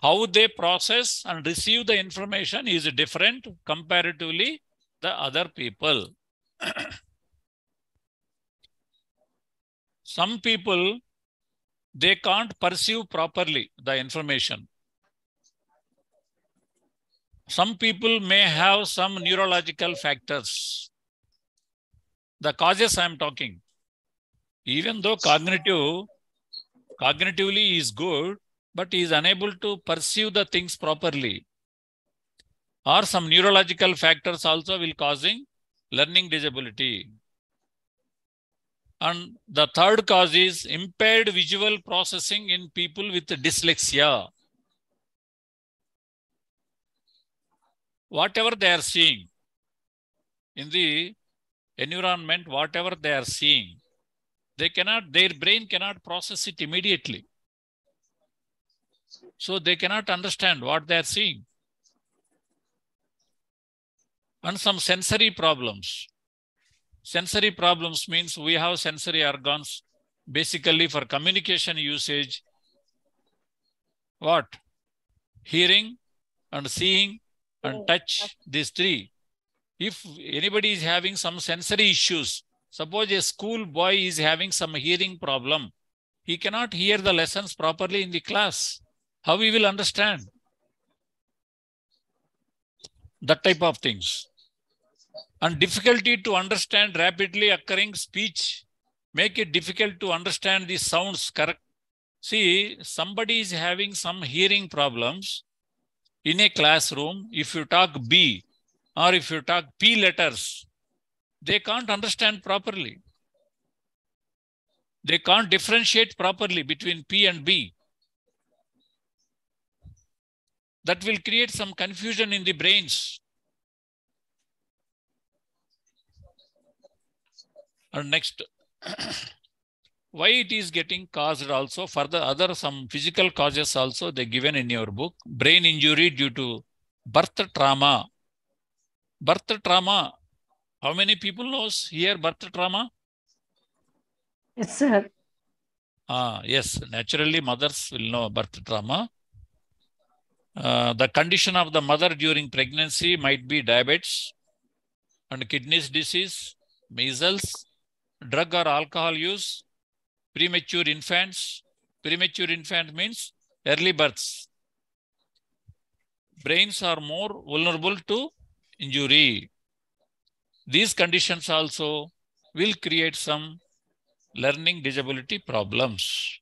B: How they process and receive the information is different comparatively the other people. Some people, they can't perceive properly the information. Some people may have some neurological factors. The causes I am talking. Even though cognitively is good, but he is unable to perceive the things properly. Or some neurological factors also will causing learning disability. And the third cause is impaired visual processing in people with dyslexia. Whatever they are seeing in the environment, whatever they are seeing, their brain cannot process it immediately. So they cannot understand what they are seeing. And some sensory problems. Sensory problems means we have sensory organs basically for communication usage. What? Hearing and seeing and touch, these three. If anybody is having some sensory issues, suppose a school boy is having some hearing problem, he cannot hear the lessons properly in the class. How he will understand? That type of things. And difficulty to understand rapidly occurring speech. Make it difficult to understand the sounds correct. See, somebody is having some hearing problems in a classroom. If you talk B or if you talk P letters, they can't understand properly. They can't differentiate properly between P and B. That will create some confusion in the brains. And next, why it is getting caused also, further other some physical causes also they given in your book. Brain injury due to birth trauma. Birth trauma. How many people knows here birth trauma?
F: Yes, sir.
B: Yes, naturally mothers will know birth trauma. The condition of the mother during pregnancy might be diabetes and kidneys disease, measles, drug or alcohol use, premature infants. Premature infant means early births. Brains are more vulnerable to injury. These conditions also will create some learning disability problems.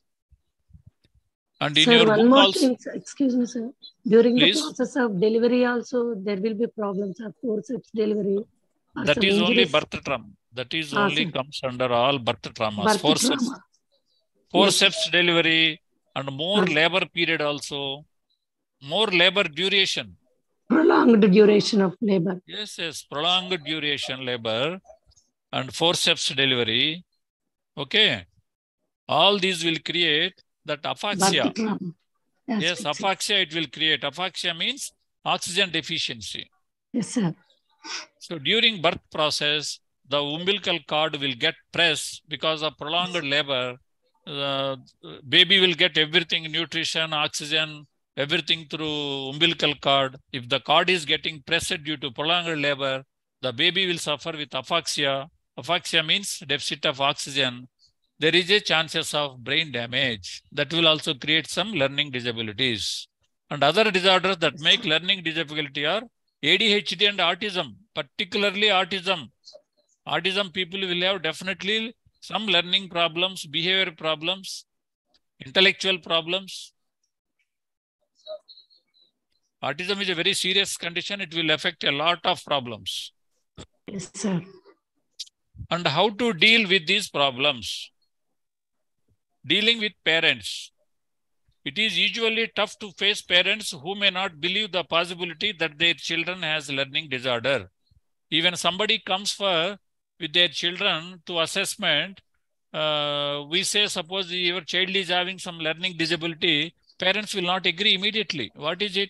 B: And in
F: Sir,
B: your
F: one
B: book
F: more
B: also,
F: thing, sir. Excuse me, sir. During
B: please.
F: the process of delivery also, there will be problems of forceps delivery. Or
B: That
F: some
B: is only
F: injuries.
B: birth trauma. That is only
F: sir.
B: comes under all birth traumas.
F: Birth
B: Forceps,
F: trauma.
B: forceps delivery and more labor period also. More labor duration.
F: Prolonged duration of labor.
B: Yes, yes. Prolonged duration labor and forceps delivery. Okay. All these will create that aphaxia. Yes, aphaxia it will create. Aphaxia means oxygen deficiency.
F: Yes, sir.
B: So during birth process, the umbilical cord will get pressed because of prolonged labor. Baby will get everything, nutrition, oxygen, everything through umbilical cord. If the cord is getting pressed due to prolonged labor, the baby will suffer with aphaxia. Aphaxia means deficit of oxygen. There is a chances of brain damage that will also create some learning disabilities. And other disorders that make learning disability are ADHD and autism, particularly autism. Autism people will have definitely some learning problems, behavior problems, intellectual problems. Autism is a very serious condition. It will affect a lot of problems.
F: Yes, sir.
B: And how to deal with these problems? Dealing with parents. It is usually tough to face parents who may not believe the possibility that their children has learning disorder. Even somebody comes with their children to assessment, we say, suppose your child is having some learning disability, parents will not agree immediately. What is it?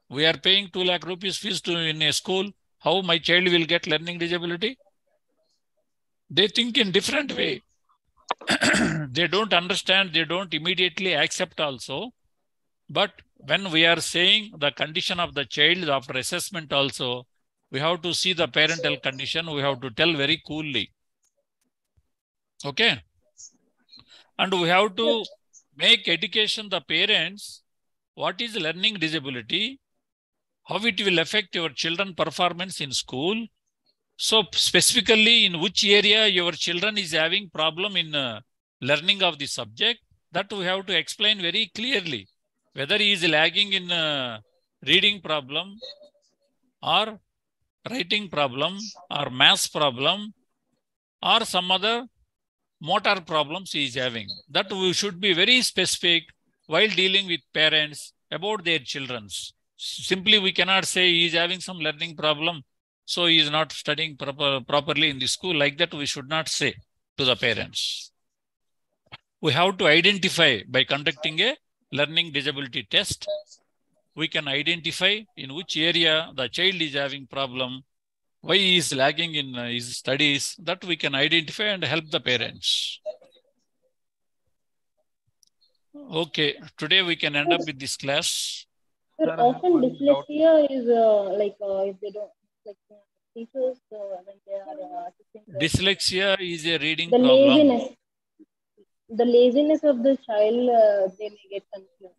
B: We are paying 2 lakh rupees fees in a school. How my child will get learning disability? They think in different way. They don't understand, they don't immediately accept also. But when we are saying the condition of the child after assessment also, we have to see the parental condition. We have to tell very coolly. Okay. And we have to make education the parents. What is learning disability? How it will affect your children performance in school. So specifically in which area your children is having problem in learning of the subject, that we have to explain very clearly. Whether he is lagging in reading problem or writing problem or maths problem or some other motor problems he is having. That we should be very specific while dealing with parents about their children. Simply we cannot say he is having some learning problem, so he is not studying properly in the school. Like that we should not say to the parents. We have to identify by conducting a learning disability test. We can identify in which area the child is having problem, why he is lagging in his studies, that we can identify and help the parents. Okay, today we can end up with this class.
I: Sir, often dyslexia is if they don't, teachers when they are assisting.
B: Dyslexia is a reading
I: the
B: problem.
I: Laziness. The laziness of the child, they may get confused.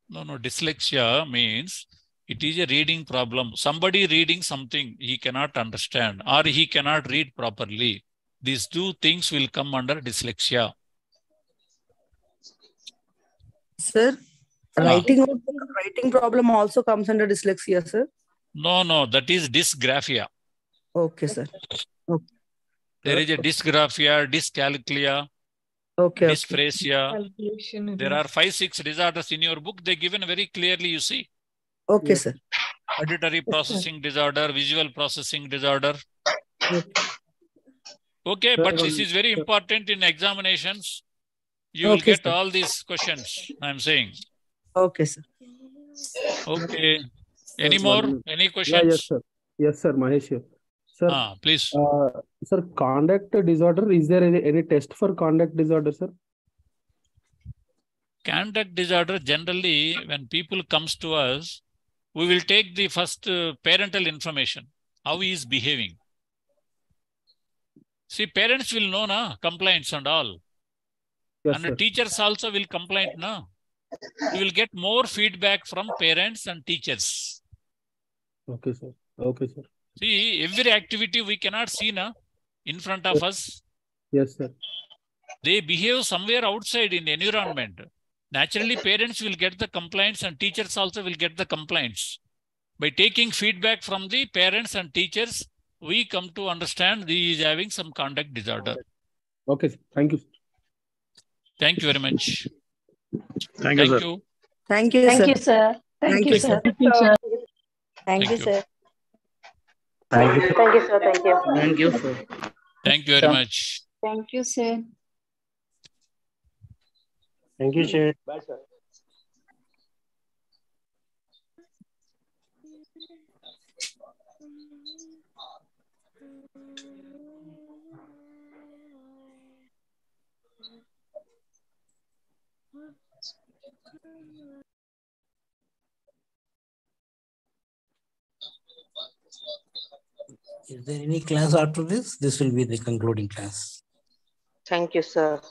B: No, dyslexia means It is a reading problem. Somebody reading something he cannot understand or he cannot read properly. These two things will come under dyslexia.
O: Sir, writing problem also comes under dyslexia, sir?
B: No, that is dysgraphia.
O: Okay, sir. Okay.
B: There is a dysgraphia, dyscalculia, dysphasia. There are 5-6 disorders in your book. They given very clearly, you see.
O: Okay, sir.
B: Auditory processing disorder, visual processing disorder. Okay, but this is very important in examinations. You will get all these questions, I'm saying.
O: Okay, sir.
B: Okay. Any more? Any questions?
A: Yes, sir. Yes, sir. Mahesh here. Sir,
B: please.
A: Sir, conduct disorder. Is there any test for conduct disorder, sir?
B: Conduct disorder, generally, when people comes to us, we will take the first parental information, how he is behaving. See, parents will know, na, complaints and all.
A: Yes,
B: and
A: sir.
B: Teachers also will complain, na. You will get more feedback from parents and teachers.
A: Okay, sir. Okay, sir.
B: See, every activity we cannot see, na, in front of us.
A: Yes, sir.
B: They behave somewhere outside in the environment. Naturally, parents will get the complaints and teachers also will get the complaints. By taking feedback from the parents and teachers, we come to understand he is having some conduct disorder.
A: Okay, sir. Thank you.
B: Thank you very much.
E: Thank you, sir.
B: You.
O: Thank you,
C: Thank
O: sir.
C: you, sir. Thank you, sir.
I: Thank you, sir.
C: Thank you, sir.
E: Thank you.
J: Thank you, sir. Thank you.
E: Thank you, sir.
B: Thank you very much.
C: Thank you, sir.
L: Thank you, sir.
E: Bye, sir.
M: Is there any class after this? This will be the concluding class.
J: Thank you, sir.